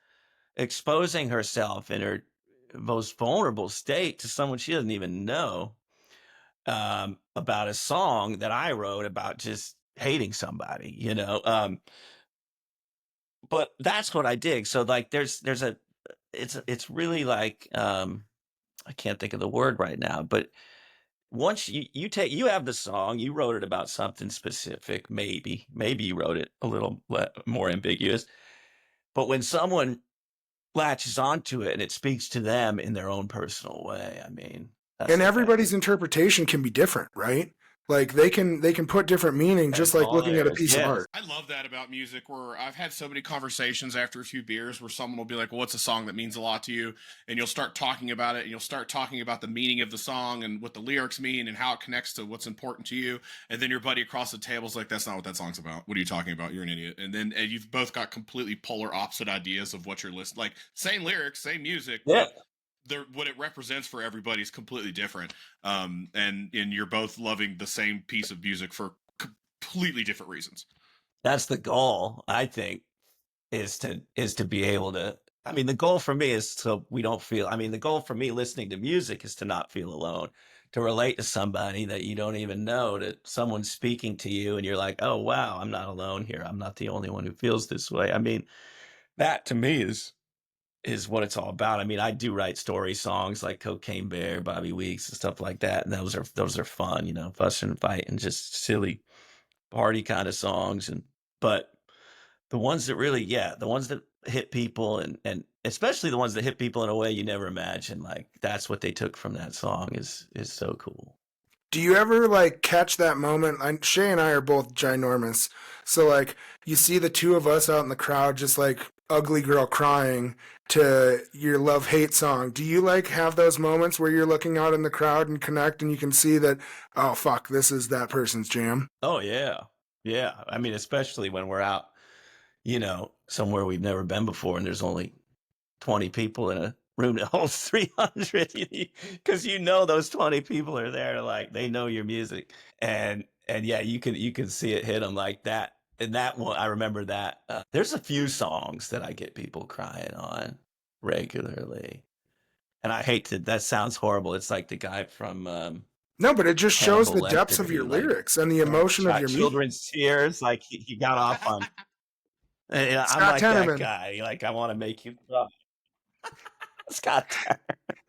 exposing herself in her most vulnerable state to someone she doesn't even know about a song that I wrote about just hating somebody. But that's what I dig. So like there's a it's really like I can't think of the word right now, but once you have the song, you wrote it about something specific, maybe you wrote it a little more ambiguous, but when someone latches onto it and it speaks to them in their own personal way, I mean, that's And the best. everybody's interpretation can be different, right? Like they can put different meaning just That's like all looking there at a is. piece of Yes. art. I love that about music where I've had so many conversations after a few beers where someone will be like, well, what's a song that means a lot to you? And you'll start talking about it and you'll start talking about the meaning of the song and what the lyrics mean and how it connects to what's important to you. And then your buddy across the table's like, that's not what that song's about. What are you talking about? You're an idiot. And you've both got completely polar opposite ideas of what you're listening. Like same lyrics, same music, Yeah. but what it represents for everybody is completely different. And you're both loving the same piece of music for completely different reasons. That's the goal, I think, is to be able to. I mean, the goal for me is so we don't feel. I mean, the goal for me listening to music is to not feel alone, to relate to somebody that you don't even know, that someone's speaking to you, and you're like, oh wow, I'm not alone here. I'm not the only one who feels this way. I mean, that to me is what it's all about. I mean, I do write story songs like Cocaine Bear, Bobby Weeks, and stuff like that, and those are fun, fuss and fight and just silly party kind of songs, but the ones that really, yeah, the ones that hit people and especially the ones that hit people in a way you never imagined, like that's what they took from that song is so cool. Do you ever like catch that moment? Shay and I are both ginormous. So like you see the two of us out in the crowd just like ugly girl crying to your love hate song. Do you like have those moments where you're looking out in the crowd and connect and you can see that, oh fuck, this is that person's jam? Oh yeah. Yeah. I mean, especially when we're out, somewhere we've never been before and there's only 20 people in a room that holds 300 because those 20 people are there like they know your music and yeah you can see it hit them like that. And that one I remember that there's a few songs that I get people crying on regularly, and I hate to that sounds horrible. It's like the guy from No, but it just shows Hannibal the depths Lecter of your who like lyrics and the emotion of shot your music. children's tears, like he got off on. And I'm Scott like that Tenorman, guy, like I want to make you cry. Scott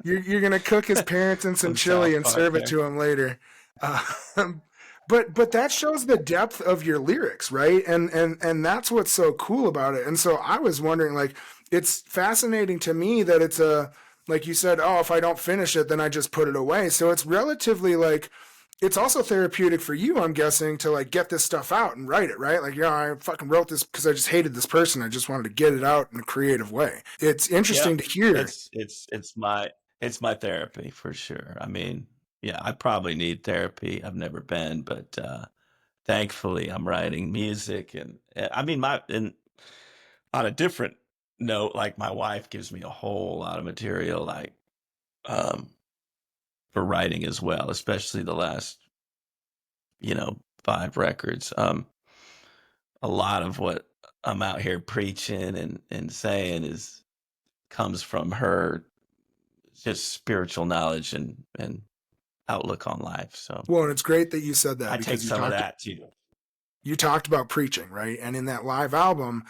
you're gonna cook his parents in some from chili South and Park serve it there. to him later. Um, but that shows the depth of your lyrics, right? And that's what's so cool about it. And so I was wondering, like, it's fascinating to me that it's a, like you said, oh, if I don't finish it, then I just put it away. So it's relatively like, it's also therapeutic for you, I'm guessing, to like get this stuff out and write it, right? Like, I fucking wrote this because I just hated this person. I just wanted to get it out in a creative way. It's Yep. interesting to hear. It's my therapy for sure. I mean, yeah, I probably need therapy. I've never been, but thankfully I'm writing music and I mean my and on a different note, like my wife gives me a whole lot of material like um for writing as well, especially the last, 5 records. A lot of what I'm out here preaching and saying is comes from her just spiritual knowledge and outlook on life. So Well, and it's great that you said that I take because some of that too. you talked about preaching, right? And in that live album,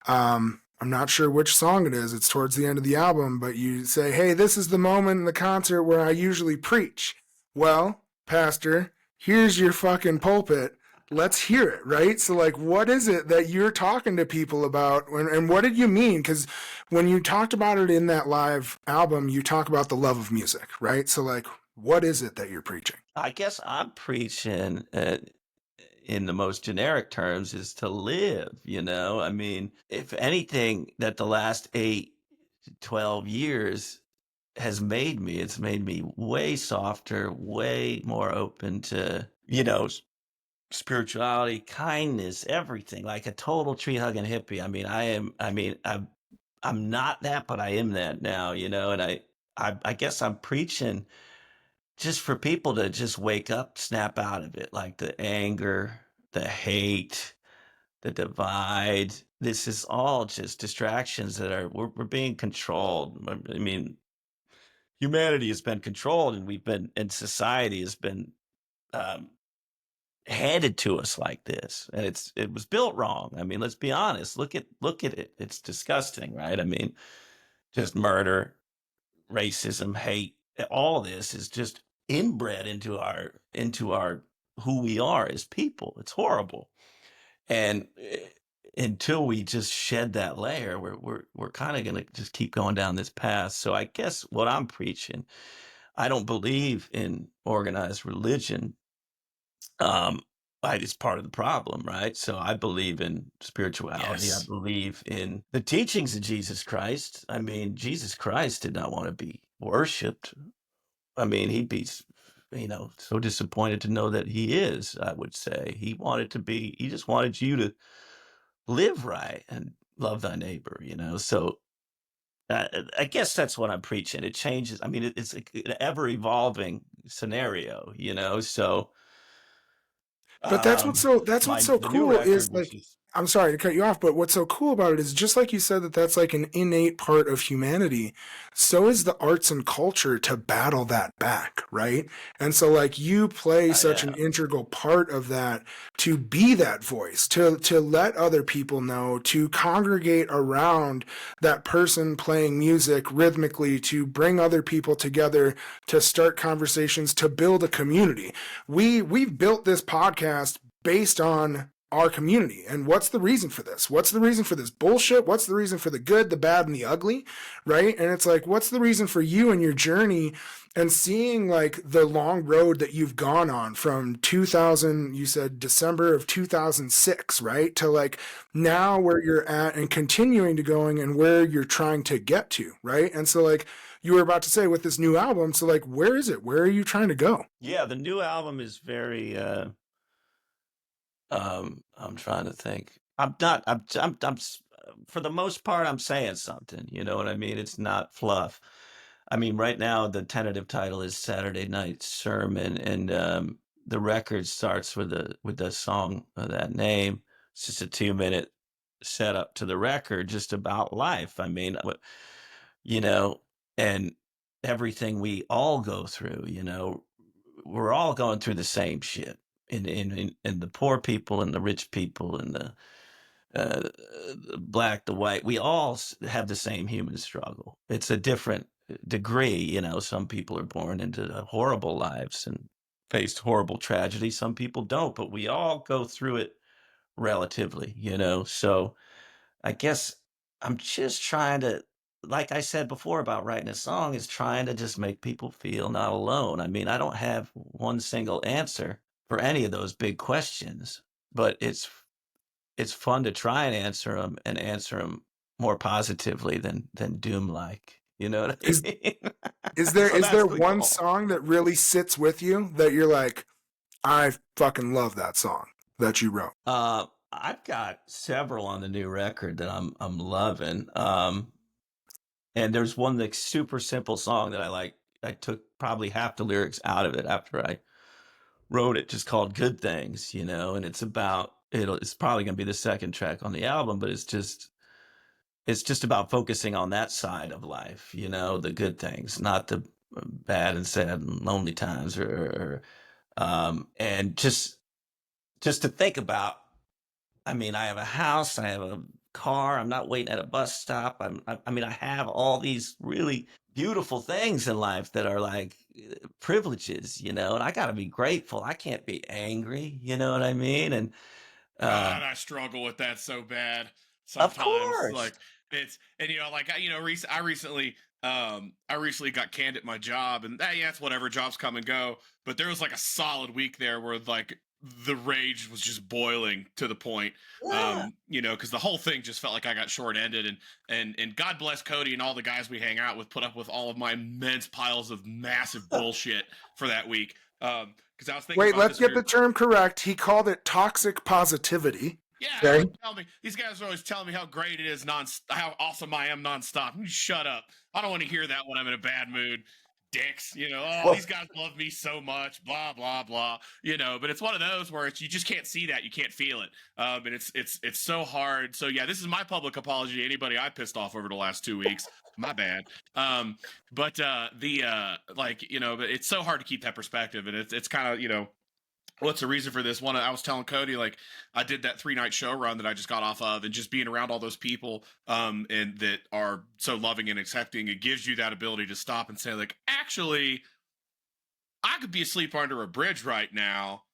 I'm not sure which song it is. It's towards the end of the album, but you say, "Hey, this is the moment in the concert where I usually preach." Well, Pastor, here's your fucking pulpit. Let's hear it, right? So, like, what is it that you're talking to people about? And what did you mean? Because when you talked about it in that live album, you talk about the love of music, right? So, like, what is it that you're preaching? I guess I'm preaching in the most generic terms is to live, I mean, if anything that the last 8 to 12 years has made me, it's made me way softer, way more open to, spirituality, kindness, everything, like a total tree hugging hippie. I'm not that, but I am that now, and I guess I'm preaching just for people to just wake up, snap out of it, like the anger, the hate, the divide. This is all just distractions that we're being controlled. I mean, humanity has been controlled, and society has been um, handed to us like this, and it was built wrong. I mean, let's be honest. Look at it. It's disgusting, right? I mean, just murder, racism, hate, all this is just inbred into our who we are as people. It's horrible. And until we just shed that layer, we're kind of going to just keep going down this path. So I guess what I'm preaching, I don't believe in organized religion. Um, it's part of the problem, right? So I believe in spirituality. I Yes. believe in the teachings of Jesus Christ. I mean, Jesus Christ did not want to be worshipped. I mean, he'd be, so disappointed to know that he is, I would say. He just wanted you to live right and love thy neighbor, So I guess that's what I'm preaching. It changes. I mean, it's an ever evolving scenario, So But that's what's so the new cool is record, which like, is I'm sorry to cut you off, but what's so cool about it is just like you said that that's like an innate part of humanity. So is the arts and culture to battle that back, right? And so like you play such an yeah. integral part of that to be that voice, to let other people know, to congregate around that person playing music rhythmically, to bring other people together, to start conversations, to build a community. We've built this podcast based on our community. And what's the reason for this? What's the reason for this bullshit? What's the reason for the good, the bad, and the ugly? Right? And it's like, what's the reason for you and your journey and seeing like the long road that you've gone on from 2000, you said December of 2006, right? To like now where you're at and continuing to going and where you're trying to get to, right? And so like you were about to say with this new album, so like where is it? Where are you trying to go? Yeah, the new album is very I'm trying to think. I'm not for the most part I'm saying something, you know what I mean? It's not fluff. I mean, right now the tentative title is Saturday Night Sermon, and the record starts with the song of that name. It's just a 2-minute setup to the record just about life. I mean, you know, and everything we all go through, we're all going through the same shit. And the poor people and the rich people and the black, the white, we all have the same human struggle. It's a different degree, Some people are born into horrible lives and faced horrible tragedy. Some people don't, but we all go through it relatively, you know? So I guess I'm just trying to, like I said before about writing a song, is trying to just make people feel not alone. I mean, I don't have one single answer for any of those big questions, but it's fun to try and answer them more positively than doom like. You know what I Is mean? is there So is that's there the one goal. song that really sits with you that you're like, I fucking love that song that you wrote? I've got several on the new record that I'm loving. And there's one like super simple song that I like. I took probably half the lyrics out of it after I wrote it, just called "Good Things," you know. And it's about it's probably gonna be the second track on the album, but it's just about focusing on that side of life, you know, the good things, not the bad and sad and lonely times, and just to think about. I mean, I have a house, I have a car, I'm not waiting at a bus stop. I mean, I have all these really beautiful things in life that are like privileges, you know, and I got to be grateful. I can't be angry, you know what I mean? And uh, God, I struggle with that so bad of sometimes. course. Like it's and like I recently got canned at my job, and yeah, it's whatever. Jobs come and go, but there was like a solid week there where like the rage was just boiling to the point, Yeah. because the whole thing just felt like I got short-ended, and God bless Kodi and all the guys we hang out with put up with all of my immense piles of massive bullshit for that week. Because I was thinking Wait, about let's this. We get were the term correct. He called it toxic positivity. Yeah, Okay. these guys are always telling me how great it is, how awesome I am nonstop. You shut up. I don't want to hear that when I'm in a bad mood. Dicks, oh, Well, these guys love me so much, blah blah blah. But it's one of those where you just can't see that, you can't feel it, and it's so hard. So yeah, this is my public apology to anybody I pissed off over the last 2 weeks. My bad. But but it's so hard to keep that perspective, and it's kind of what's the reason for this one. I was telling Kodi, like, I did that 3-night show run that I just got off of, and just being around all those people and that are so loving and accepting, it gives you that ability to stop and say, like, actually, I could be asleep under a bridge right now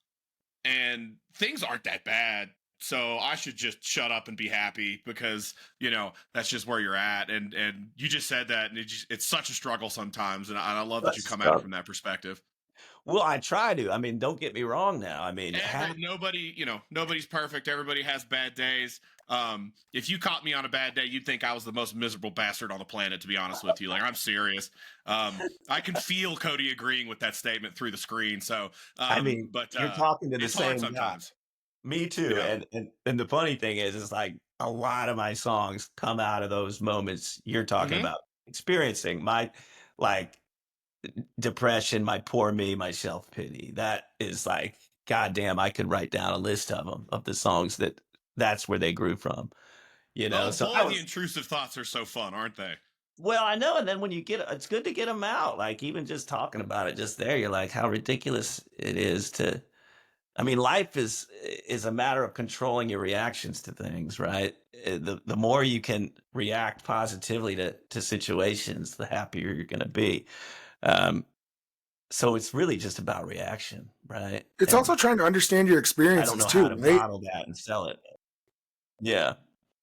and things aren't that bad, so I should just shut up and be happy, because that's just where you're at. And you just said that, and it's such a struggle sometimes, and I love that you come at it from that perspective. well, I try to. I mean, don't get me wrong now. I mean, Nobody's perfect. Everybody has bad days. If you caught me on a bad day, you'd think I was the most miserable bastard on the planet, to be honest with you. Like, I'm serious. I can feel Kodi agreeing with that statement through the screen. So, I mean, but you're talking to the it's hard same guy. sometimes. Me too. Yeah. And the funny thing is like a lot of my songs come out of those moments you're talking Mm-hmm. about experiencing. My like depression, my poor me, my self-pity. That is like, goddamn, I could write down a list of them, of the songs that's where they grew from, you know? Oh So boy, I the was, intrusive thoughts are so fun, aren't they? well, I know. And then when you it's good to get them out. Like even just talking about it just there, you're like, how ridiculous it is to, I mean, life is a matter of controlling your reactions to things, right? The more you can react positively to situations, the happier you're going to be. Um, so it's really just about reaction, right? It's And also trying to understand your I don't experiences know how too, to right? bottle that and sell it. Yeah.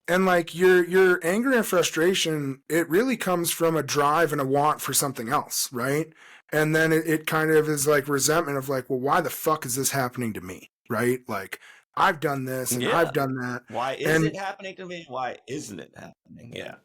And like your anger and frustration, it really comes from a drive and a want for something else, right? And then it kind of is like resentment of like, well, why the fuck is this happening to me? Right? Like I've done this and Yeah. I've done that. Why is And it happening to me? Why isn't it happening? Yeah.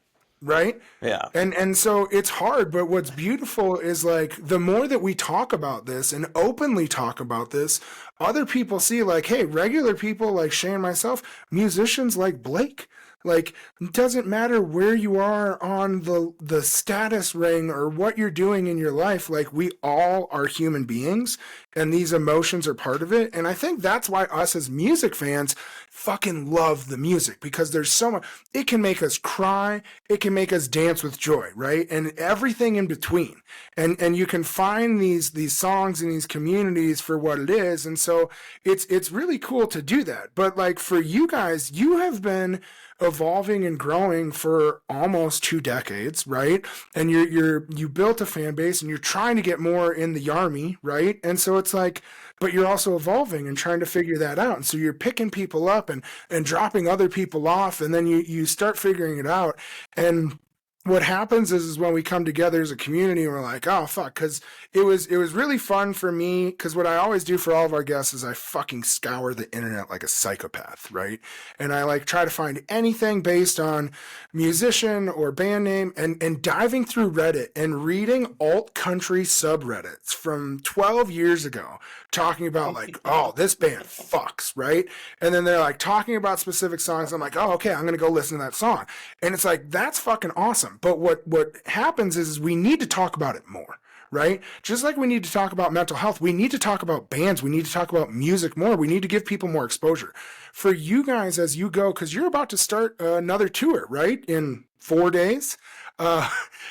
right? Yeah. And so it's hard, but what's beautiful is like the more that we talk about this and openly talk about this, other people see like, hey, regular people like Shay and myself, musicians like Blake, like it doesn't matter where you are on the status ring or what you're doing in your life, like we all are human beings and these emotions are part of it. And I think that's why us as music fans fucking love the music, because there's so much. It can make us cry, it can make us dance with joy, right? And everything in between. And you can find these songs in these communities for what it is. And so it's really cool to do that. But like for you guys, you have been evolving and growing for almost 2 decades, right? And you built a fan base and you're trying to get more in the army, right? And so it's like, but you're also evolving and trying to figure that out. And so you're picking people up and dropping other people off, and then you start figuring it out. And what happens is when we come together as a community, we're like, oh fuck, because it was really fun for me, because what I always do for all of our guests is I fucking scour the internet like a psychopath, right? And I like try to find anything based on musician or band name, and diving through Reddit and reading alt country subreddits from 12 years ago talking about like, oh, this band fucks, right? And then they're like talking about specific songs. I'm like, oh, okay, I'm gonna go listen to that song. And it's like, that's fucking awesome. But what happens is we need to talk about it more, right? Just like we need to talk about mental health, we need to talk about bands, we need to talk about music more, we need to give people more exposure. For you guys as you go, because you're about to start another tour, right? In 4 days.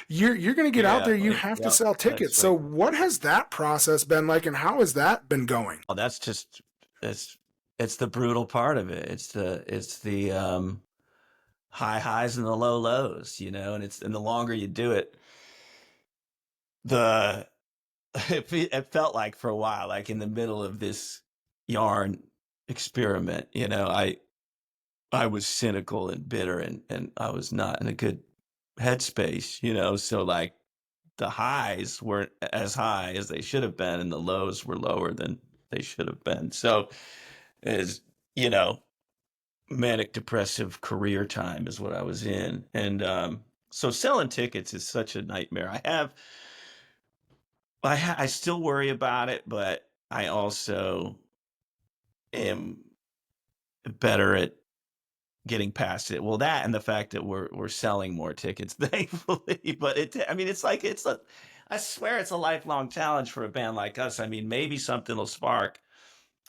You're going to get out there, you have to sell tickets. So what has that process been like, and how has that been going? Oh, that's just, it's the brutal part of it. It's the high highs and the low lows, you know, and the longer you do it, it felt like for a while, like in the middle of this yarn experiment, you know, I was cynical and bitter, and I was not in a good headspace, you know, so like the highs weren't as high as they should have been, and the lows were lower than they should have been. So is, you know, manic depressive career time is what I was in. And so selling tickets is such a nightmare. I still worry about it, but I also am better at getting past it. Well, that and the fact that we're selling more tickets, thankfully. But I swear it's a lifelong challenge for a band like us. I mean, maybe something will spark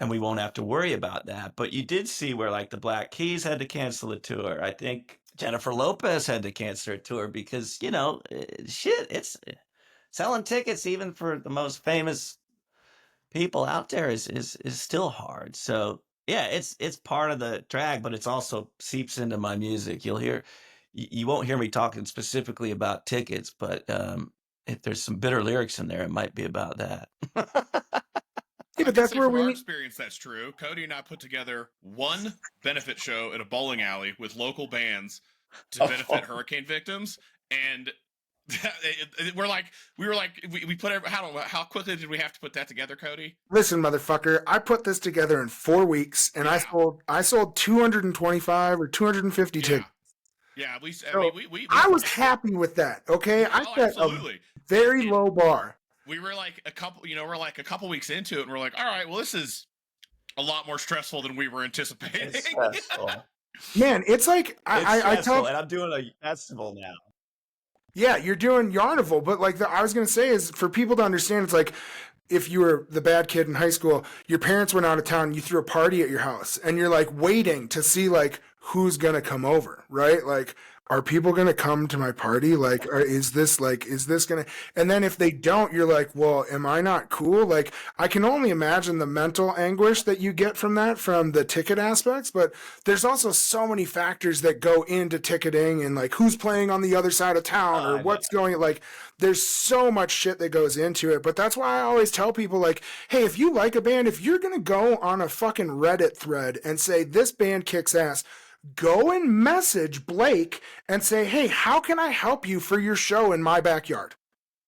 and we won't have to worry about that. But you did see where like the Black Keys had to cancel a tour. I think Jennifer Lopez had to cancel her tour because, you know, it's selling tickets even for the most famous people out there is still hard. So yeah, it's part of the drag, but it's also seeps into my music. You won't hear me talking specifically about tickets, but if there's some bitter lyrics in there, it might be about that. Yeah, but that's where from we our need. experience, that's true. Kodi and I put together one benefit show at a bowling alley with local bands to benefit hurricane victims, and we put how quickly did we have to put that together, Kodi? Listen, motherfucker, I put this together in 4 weeks, and I sold 225 or 250 tickets. Yeah, I was happy with that. Okay, I set a very low bar. We were like a couple weeks into it, and we're like, all right, well, this is a lot more stressful than we were anticipating. It's stressful. Man, it's like I tell, and I'm doing a festival now. Yeah, you're doing Yarnival, but like I was gonna say is for people to understand, it's like if you were the bad kid in high school, your parents went out of town, you threw a party at your house, and you're like waiting to see like who's gonna come over, right? Like, are people gonna come to my party? Like, is this gonna? And then if they don't, you're like, well, am I not cool? Like, I can only imagine the mental anguish that you get from that, from the ticket aspects. But there's also so many factors that go into ticketing, and like who's playing on the other side of town, or what's going. Like, there's so much shit that goes into it. But that's why I always tell people, like, hey, if you like a band, if you're gonna go on a fucking Reddit thread and say this band kicks ass, go and message Blake and say, hey, how can I help you for your show in my backyard?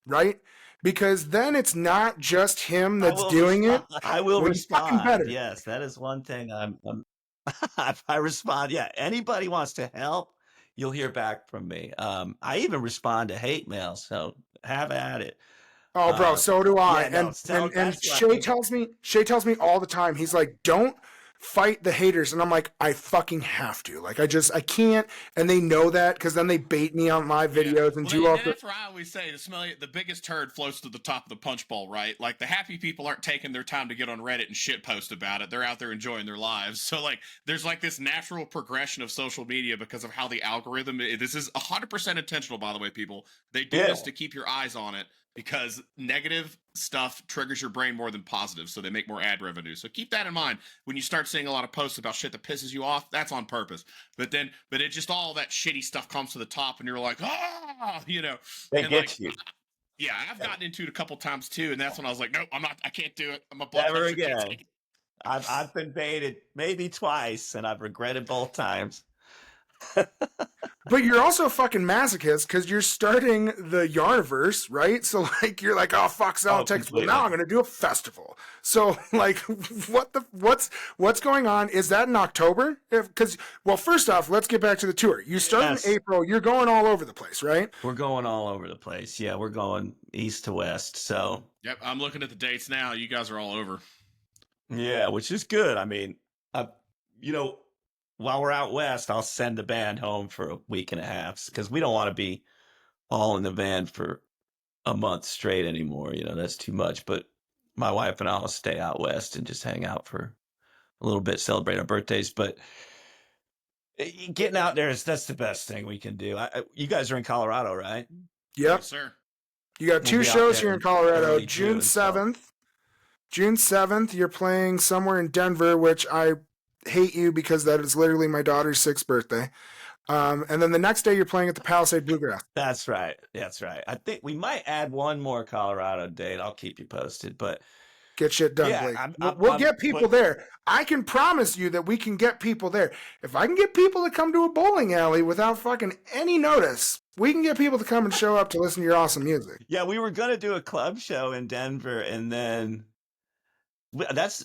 Right? Because then it's not just him that's doing it. I will respond. Yes, that is one thing I respond. Yeah, anybody wants to help, you'll hear back from me. I even respond to hate mail, so have at it. Oh, bro, so do I. And Shay tells me all the time, he's like, don't fight the haters. And I'm like, I fucking have to. Like, I can't. And they know that because then they bait me on my videos and do all that. That's why I always say the biggest turd floats to the top of the punch bowl, right? Like, the happy people aren't taking their time to get on Reddit and shit post about it. They're out there enjoying their lives. So, like, there's like this natural progression of social media because of how the algorithm, this is 100% intentional, by the way, people. They do this to keep your eyes on it because negative stuff triggers your brain more than positive, so they make more ad revenue. So keep that in mind when you start seeing a lot of posts about shit that pisses you off. That's on purpose. But it just all that shitty stuff comes to the top, and you're like, you know, They and get like, you. yeah, I've gotten into it a couple times too, and that's when I was like, nope, I can't do it. My blood Never pressure can't again. take it. I've been baited maybe twice, and I've regretted both times. But you're also a fucking masochist because you're starting the Yarniverse, right? So like you're like, oh fuck, selling tickets. Well, Completely. now I'm gonna do a festival. So like, what's going on? Is that in October? Because well, first off, let's get back to the tour. You start Yes. in April. You're going all over the place, right? We're going all over the place. Yeah, we're going east to west. So Yep, I'm looking at the dates now. You guys are all over. yeah, which is good. I mean, you know, while we're out west, I'll send the band home for a week and a half because we don't want to be all in the van for a month straight anymore. You know, that's too much. But my wife and I'll stay out west and just hang out for a little bit, celebrate our birthdays. But getting out there that's the best thing we can do. You guys are in Colorado, right? Yep. Yes, sir. You got We'll two be out shows there here in Colorado. early June June, so- 7th. June 7th, you're playing somewhere in Denver, which I hate you because that is literally my daughter's 6th birthday. And then the next day, you're playing at the Palisade Bluegrass. That's right. That's right. I think we might add one more Colorado date. I'll keep you posted. But Get shit done, yeah, Blake. We'll get people there. I can promise you that we can get people there. If I can get people to come to a bowling alley without fucking any notice, we can get people to come and show up to listen to your awesome music. Yeah, we were gonna do a club show in Denver, and then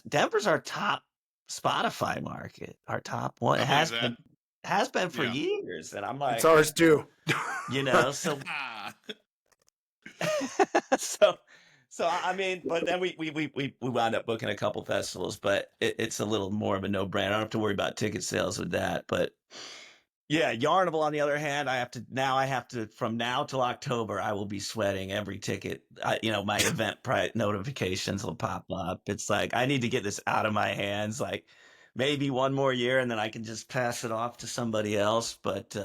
Denver's our top Spotify market, our top one. It has been for years, and I'm like, it's ours too. You know, so so I mean, but then we wound up booking a couple festivals, but it's a little more of a no-brainer. I don't have to worry about ticket sales with that, but yeah, Yarnable on the other hand, I have to from now till October, I will be sweating every ticket. My event notifications will pop up. It's like I need to get this out of my hands, like maybe one more year, and then I can just pass it off to somebody else. But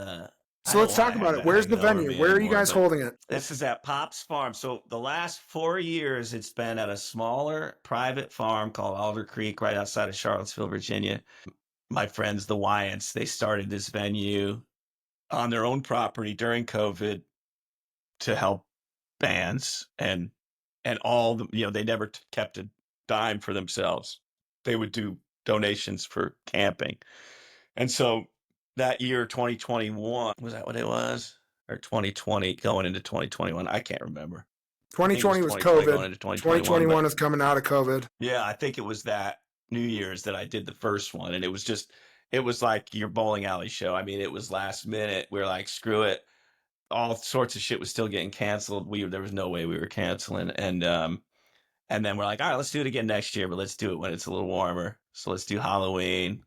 so let's talk about it. Where's the venue? Where are you guys holding it? This is at Pop's Farm. So the last 4 years, it's been at a smaller private farm called Alder Creek, right outside of Charlottesville, Virginia. My friends, the Wyants, they started this venue on their own property during COVID to help bands and all the, they never kept a dime for themselves. They would do donations for camping. And so that year, 2021, was that what it was? Or 2020 going into 2021? I can't remember. 2020 was COVID. 2021 is coming out of COVID. Yeah, I think it was that New Year's that I did the first one, and it was like your bowling alley show. I mean, it was last minute. We were like, screw it. All sorts of shit was still getting canceled. There was no way we were canceling. And then we're like, all right, let's do it again next year, but let's do it when it's a little warmer. So let's do Halloween,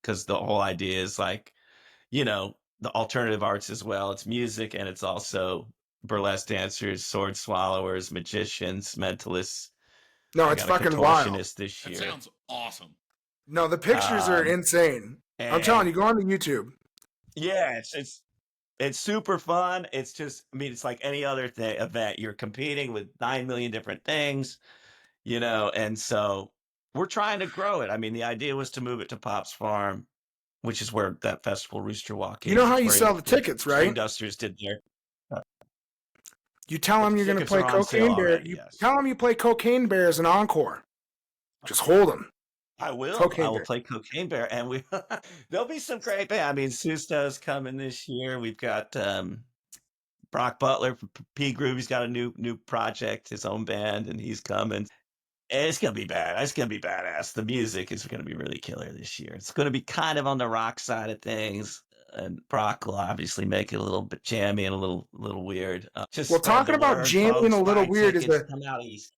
because the whole idea is like, the alternative arts as well. It's music, and it's also burlesque dancers, sword swallowers, magicians, mentalists. No, it's fucking wild. This year. That sounds awesome. No, the pictures are insane. I'm telling you, go on to YouTube. Yeah, it's super fun. It's just, I mean, it's like any other event. You're competing with 9 million different things, and so we're trying to grow it. I mean, the idea was to move it to Pop's Farm, which is where that festival Rooster Walk is. You know how you sell the tickets, right? Dusters did their. You tell them you're going to play Cocaine Bear. Tell them you play Cocaine Bear as an encore. Just hold them. I will. I will play Cocaine Bear, and there'll be some great band. I mean, Susto's coming this year. We've got Brock Butler from P Groove. He's got a new project, his own band, and he's coming. And it's gonna be bad. It's gonna be badass. The music is gonna be really killer this year. It's gonna be kind of on the rock side of things. And Brock will obviously make it a little bit jammy and a little weird. Well, talking about jammy and a little weird is that come out east.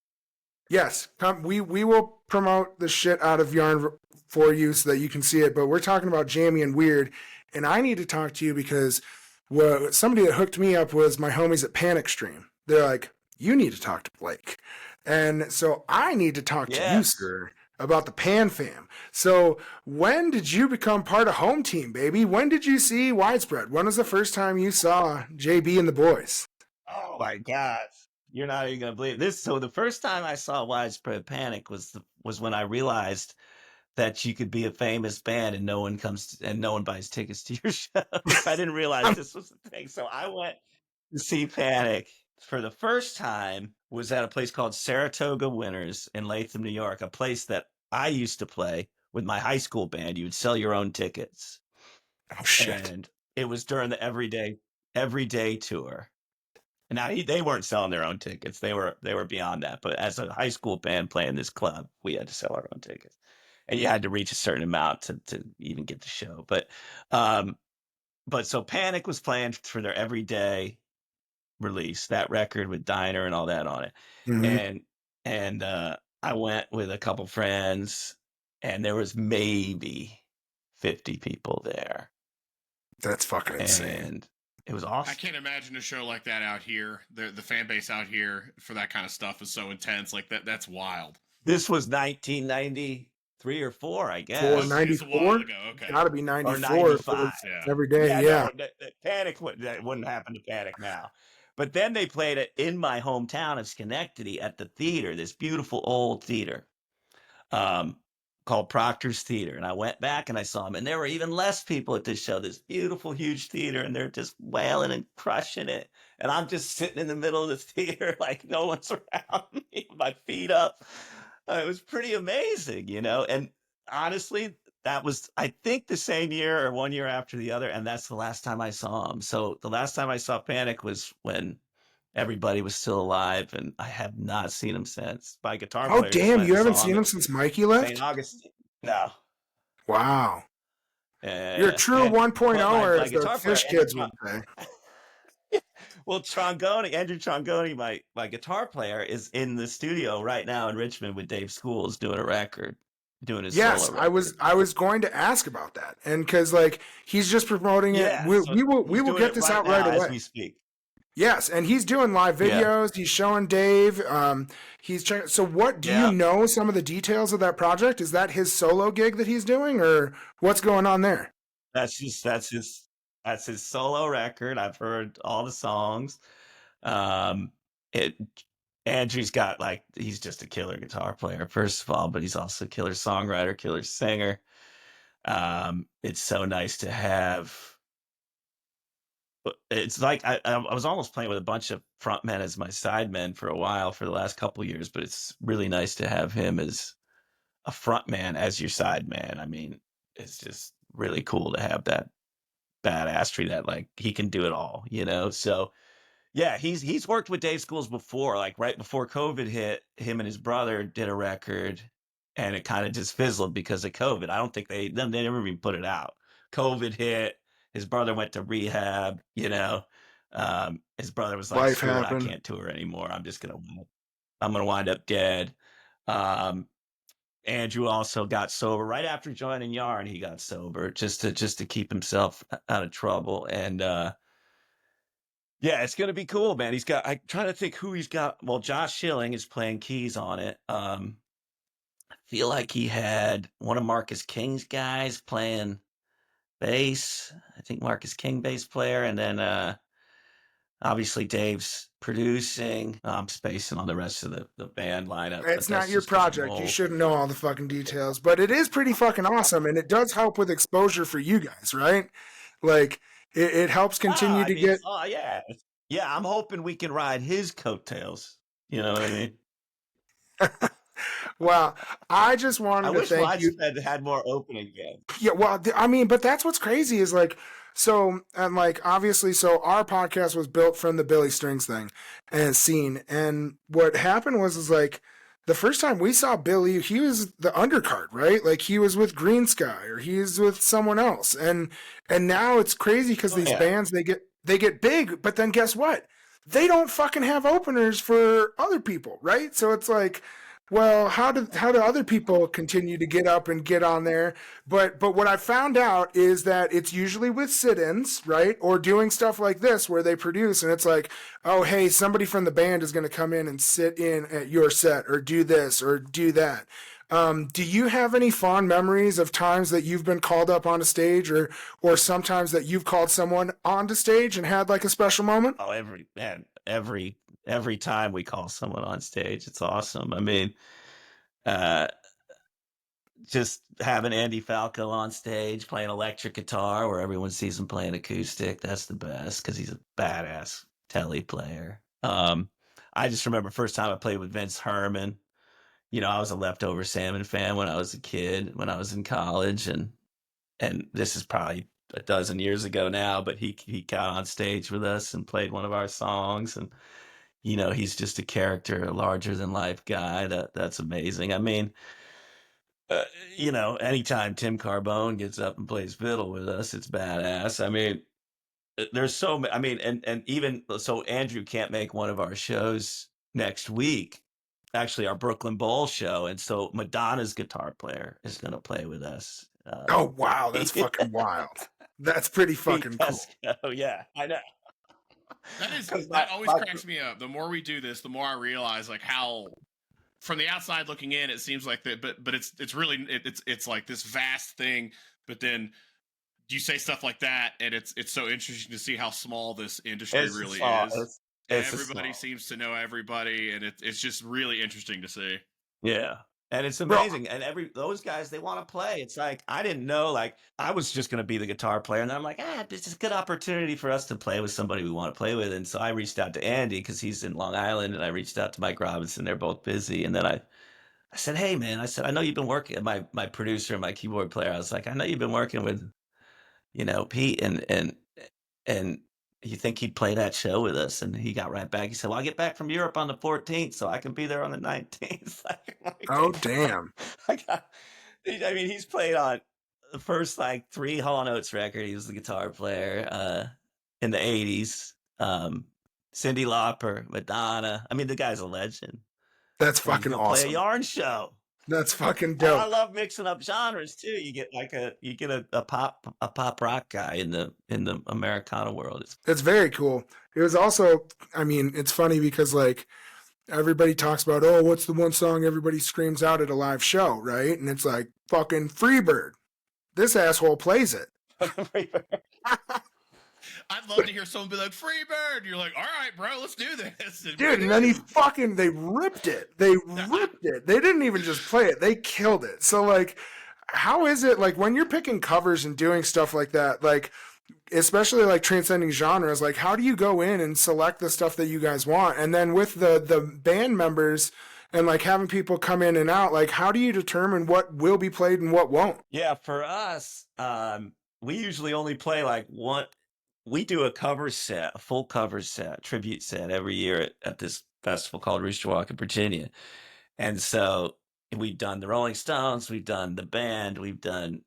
Yes, we will promote the shit out of Yarn for you so that you can see it. But we're talking about jammy and weird, and I need to talk to you because somebody that hooked me up was my homies at Panic Stream. They're like, you need to talk to Blake, and so I need to talk to you, sir, about the Pan Fam. So when did you become part of Home Team, baby? When did you see Widespread? When was the first time you saw JB and the boys? Oh my God. You're not even gonna believe this. So the first time I saw Widespread Panic was when I realized that you could be a famous band and no one buys tickets to your shows. I didn't realize this was the thing. So I went to see Panic for the first time was at a place called Saratoga Winners in Latham, New York, a place that I used to play with my high school band. You would sell your own tickets. Oh shit. And it was during the everyday tour. And now they weren't selling their own tickets. They were beyond that. But as a high school band playing this club, we had to sell our own tickets. And you had to reach a certain amount to even get the show. But so Panic was playing for their everyday release, that record with Diner and all that on it. Mhm. And I went with a couple friends, and there was maybe 50 people there. That's fucking insane. And it was awesome. I can't imagine a show like that out here. The fan base out here for that kind of stuff is so intense. Like that's wild. This was 1993 or 4, I guess. For Okay, it's a while 94? ago. Okay. Gotta be Or 94. 95. Yeah. Every day, yeah. No, Panic that wouldn't happen to Panic now. But then they played it in my hometown of Schenectady at the theater, this beautiful old theater called Proctor's Theater. And I went back and I saw them, and there were even less people at this show, this beautiful, huge theater, and they're just wailing and crushing it. And I'm just sitting in the middle of the theater like no one's around me, my feet up. It was pretty amazing, you know? And honestly, that was, I think, the same year or 1 year after the other, and that's the last time I saw him. So the last time I saw Panic was when everybody was still alive, and I have not seen him since. My guitar Oh player just damn, went you and haven't saw seen him at since Mikey left? St. Augustine. No. Wow. You're a true And 1.0, my or as the guitar player, fish kids would say. well, Andrew Trongoni, my guitar player, is in the studio right now in Richmond with Dave Schools doing a record, doing his Yes, solo record. I was going to ask about that, and because like he's just promoting it, Yeah, we so will he's doing get it this right out now right as away. we speak. Yes, and he's doing live Yeah. videos. He's showing Dave. He's checking. So, what do Yeah. you know? Some of the details of that project? Is that his solo gig that he's doing, or what's going on there? That's his solo record. I've heard all the songs. It Andrew's got he's just a killer guitar player, first of all, but he's also a killer songwriter, killer singer. It's so nice to have. It's like I was almost playing with a bunch of frontmen as my sidemen for a while for the last couple years, but it's really nice to have him as a frontman as your sideman. I mean, it's just really cool to have that badassery that he can do it all, you know? So yeah, he's worked with Dave Schools before, like right before COVID hit. Him and his brother did a record, and it kind of just fizzled because of COVID. I don't think they never even put it out. COVID hit. His brother went to rehab. You know, his brother was like, Life "Screw it, I happened. can't tour anymore. I'm gonna wind up dead." Andrew also got sober right after joining Yarn. He got sober just to keep himself out of trouble, and yeah, it's gonna be cool, man. I'm trying to think who he's got. Well, Josh Schilling is playing keys on it. I feel like he had one of Marcus King's guys playing bass. I think Marcus King bass player, and then obviously Dave's producing. I'm spacing on the rest of the band lineup. It's but not that's your just 'cause I'm project. You old. shouldn't know all the fucking details, but it is pretty fucking awesome, and it does help with exposure for you guys, right? Like it helps continue to get. Oh yeah, yeah. I'm hoping we can ride his coattails. You know what I mean? Well, I just I wanted to wish thank you. Widespread had more opening games. Yeah, well, I mean, but that's what's crazy is like, so, and like, obviously, so our podcast was built from the Billy Strings thing and scene. And what happened is like, the first time we saw Billy, he was the undercard, right? Like he was with Green Sky or he's with someone else. And now it's crazy because these bands, they get big, but then guess what? They don't fucking have openers for other people, right? So it's like, well, how do other people continue to get up and get on there? But what I found out is that it's usually with sit-ins, right? Or doing stuff like this where they produce and it's like, oh, hey, somebody from the band is going to come in and sit in at your set or do this or do that. Do you have any fond memories of times that you've been called up on a stage or sometimes that you've called someone onto stage and had like a special moment? Oh, every every time we call someone on stage. It's awesome. I mean, uh, just having Andy Falco on stage playing electric guitar where everyone sees him playing acoustic. That's the best because he's a badass telly player. I just remember first time I played with Vince Herman. You know, I was a Leftover Salmon fan when I was a kid, when I was in college, and this is probably a dozen years ago now, but he got on stage with us and played one of our songs, and you know, he's just a character, a larger than life guy. That's amazing. I mean, uh, you know, anytime Tim Carbone gets up and plays fiddle with us, it's badass. I mean, there's so many. I mean, and even so, Andrew can't make one of our shows next week. Actually, our Brooklyn Bowl show, and so Madonna's guitar player is going to play with us. Oh wow, that's fucking wild. That's pretty Pete fucking cool. Pesco, yeah, I know. That always cracks me up. The more we do this, the more I realize like how from the outside looking in, it seems like that, but it's really it's like this vast thing. But then you say stuff like that, and it's so interesting to see how small this industry really is. Everybody seems to know everybody, and it's just really interesting to see. Yeah. And it's Bro, amazing. And those guys, they want to play. It's like, I didn't know, like, I was just going to be the guitar player. And then I'm like, this is a good opportunity for us to play with somebody we want to play with. And so I reached out to Andy because he's in Long Island, and I reached out to Mike Robinson. They're both busy. And then I said, hey, man, I said, I know you've been working, my producer and my keyboard player. I was like, I know you've been working with, you know, Pete, and you think he'd play that show with us? And he got right back. He said, well, I'll get back from Europe on the 14th, so I can be there on the 19th. oh damn. I mean, he's played on the first like 3 Hall & Oates record. He was the guitar player in the 80s. Cyndi Lauper, Madonna. I mean, the guy's a legend. That's And he's fucking gonna play a awesome. yarn show. That's fucking And I dope. love mixing up genres too. You get like a pop rock guy in the Americana world. It's very cool. It was also, I mean, it's funny because like everybody talks about, oh, what's the one song everybody screams out at a live show, right? And it's like fucking Freebird. This asshole plays it. I'd love to hear someone be like, Freebird! You're like, all right, bro, let's do this. Dude, and then they ripped it. They ripped it. They didn't even just play it, they killed it. So, like, how is it, like, when you're picking covers and doing stuff like that, like, especially, like, transcending genres, like, how do you go in and select the stuff that you guys want? And then with the band members and, like, having people come in and out, like, how do you determine what will be played and what won't? Yeah, for us, we usually only play, like, one. We do a cover set, a full cover set, tribute set every year at this festival called Rooster Walk in Virginia. And so we've done the Rolling Stones, we've done the band, we've done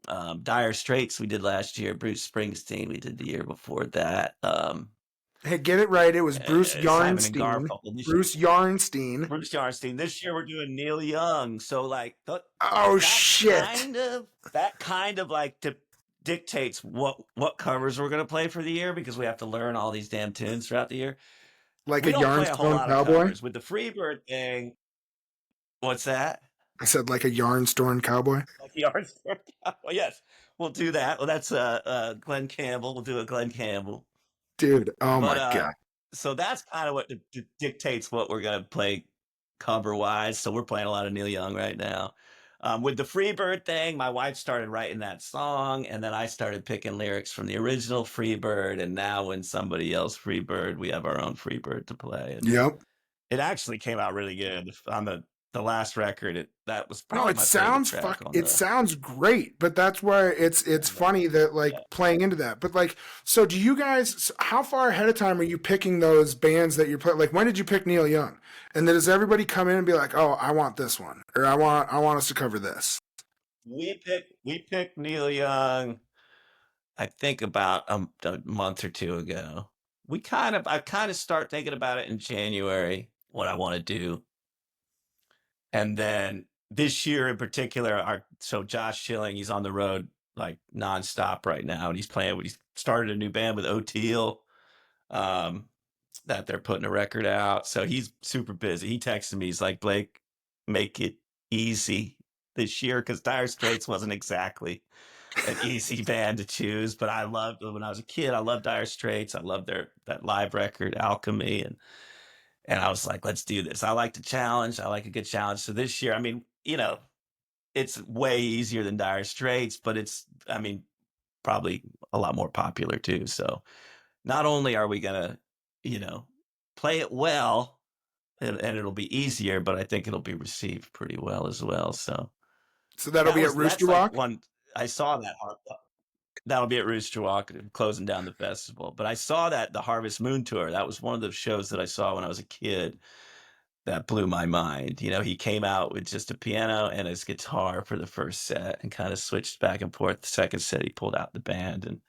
Dire Straits we did last year, Bruce Springsteen we did the year before that. Hey, get it right. It was Bruce Simon and Yarnstein. Garfunkel. Bruce Yarnstein. Bruce Yarnstein. This year we're doing Neil Young. So like, oh shit! That kind of like dictates what covers we're gonna play for the year, because we have to learn all these damn tunes throughout the year. Like we a don't play a whole Yarnstorm lot Cowboy. of covers with the Freebird thing. What's that? I said like a Yarnstorm Cowboy. Like Yarnstorm Cowboy. Yes, we'll do that. Well, that's Glenn Campbell. We'll do a Glenn Campbell. Dude, oh my god. So that's kind of what dictates what we're gonna play cover wise. So we're playing a lot of Neil Young right now. With the Freebird thing, my wife started writing that song, and then I started picking lyrics from the original Freebird. And now when somebody else Freebird, we have our own Freebird to play. And yep. It actually came out really good on the last record. That was probably it sounds sounds great, but that's why it's funny that like playing into that. But like, so do you guys? How far ahead of time are you picking those bands that you're playing? Like, when did you pick Neil Young? And then does everybody come in and be like, "Oh, I want this one," or "I want us to cover this"? We picked Neil Young, I think about a month or two ago. I kind of start thinking about it in January, what I want to do. And then this year in particular, so Josh Schilling, he's on the road like nonstop right now, and he's started a new band with O'Teal, that they're putting a record out. So he's super busy. He texted me, he's like, Blake, make it easy this year, because Dire Straits wasn't exactly an easy band to choose. But when I was a kid, I loved Dire Straits. I loved that live record, Alchemy, And I was like, let's do this. I like the challenge. I like a good challenge. So this year, I mean, you know, it's way easier than Dire Straits, but it's, I mean, probably a lot more popular too. So not only are we gonna, you know, play it well, and it'll be easier, but I think it'll be received pretty well as well. So that'll be at that's Rooster like Walk. one I saw that that'll be at Rooster Walk closing down the festival. But I saw that the Harvest Moon tour. That was one of the shows that I saw when I was a kid. That blew my mind. You know, he came out with just a piano and his guitar for the first set and kind of switched back and forth. The second set, he pulled out the band, and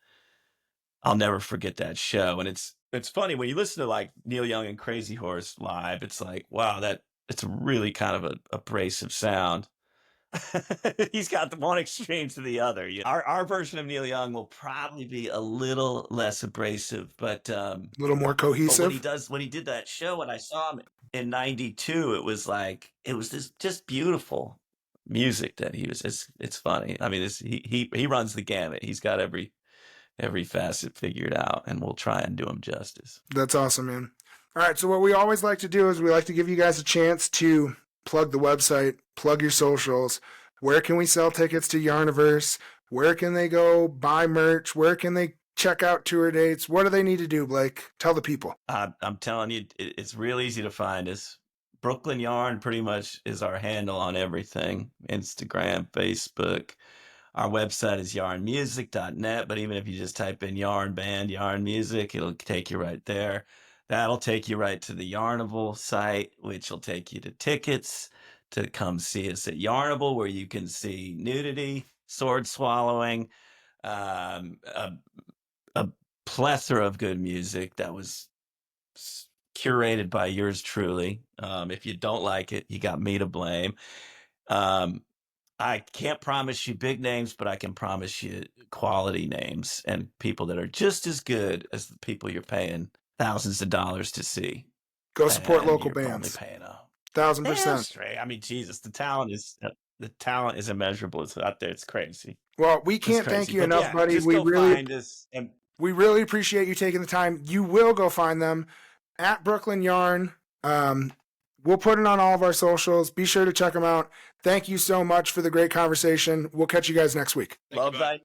I'll never forget that show. And it's funny when you listen to like Neil Young and Crazy Horse live, it's like, wow, it's really kind of a abrasive sound. He's got the one extreme to the other. You know? Our version of Neil Young will probably be a little less abrasive, but A little more when cohesive. he did that show, when I saw him in '92, it was this just beautiful music that he was. It's funny. I mean, he runs the gamut. He's got every facet figured out, and we'll try and do him justice. That's awesome, man. All right, so what we always like to do is we like to give you guys a chance to plug the website, plug your socials. Where can we sell tickets to Yarniverse? Where can they go buy merch? Where can they check out tour dates? What do they need to do, Blake? Tell the people. I'm telling you, it's real easy to find us. Brooklyn Yarn pretty much is our handle on everything. Instagram, Facebook. Our website is yarnmusic.net, but even if you just type in Yarn Band, Yarn Music, it'll take you right there. That'll take you right to the Yarnable site, which will take you to tickets to come see us at Yarnable, where you can see nudity, sword swallowing, a plethora of good music that was curated by yours truly. If you don't like it, you got me to blame. I can't promise you big names, but I can promise you quality names and people that are just as good as the people you're paying thousands of dollars to see. Go support And local you're only bands. paying 1,000%. straight. I mean, Jesus, the talent is immeasurable. It's out there. It's crazy. Well, we can't thank you enough, buddy. Just We go really find us. And we really appreciate you taking the time. You will go find them at Brooklyn Yarn. We'll put it on all of our socials. Be sure to check them out. Thank you so much for the great conversation. We'll catch you guys next week. love that.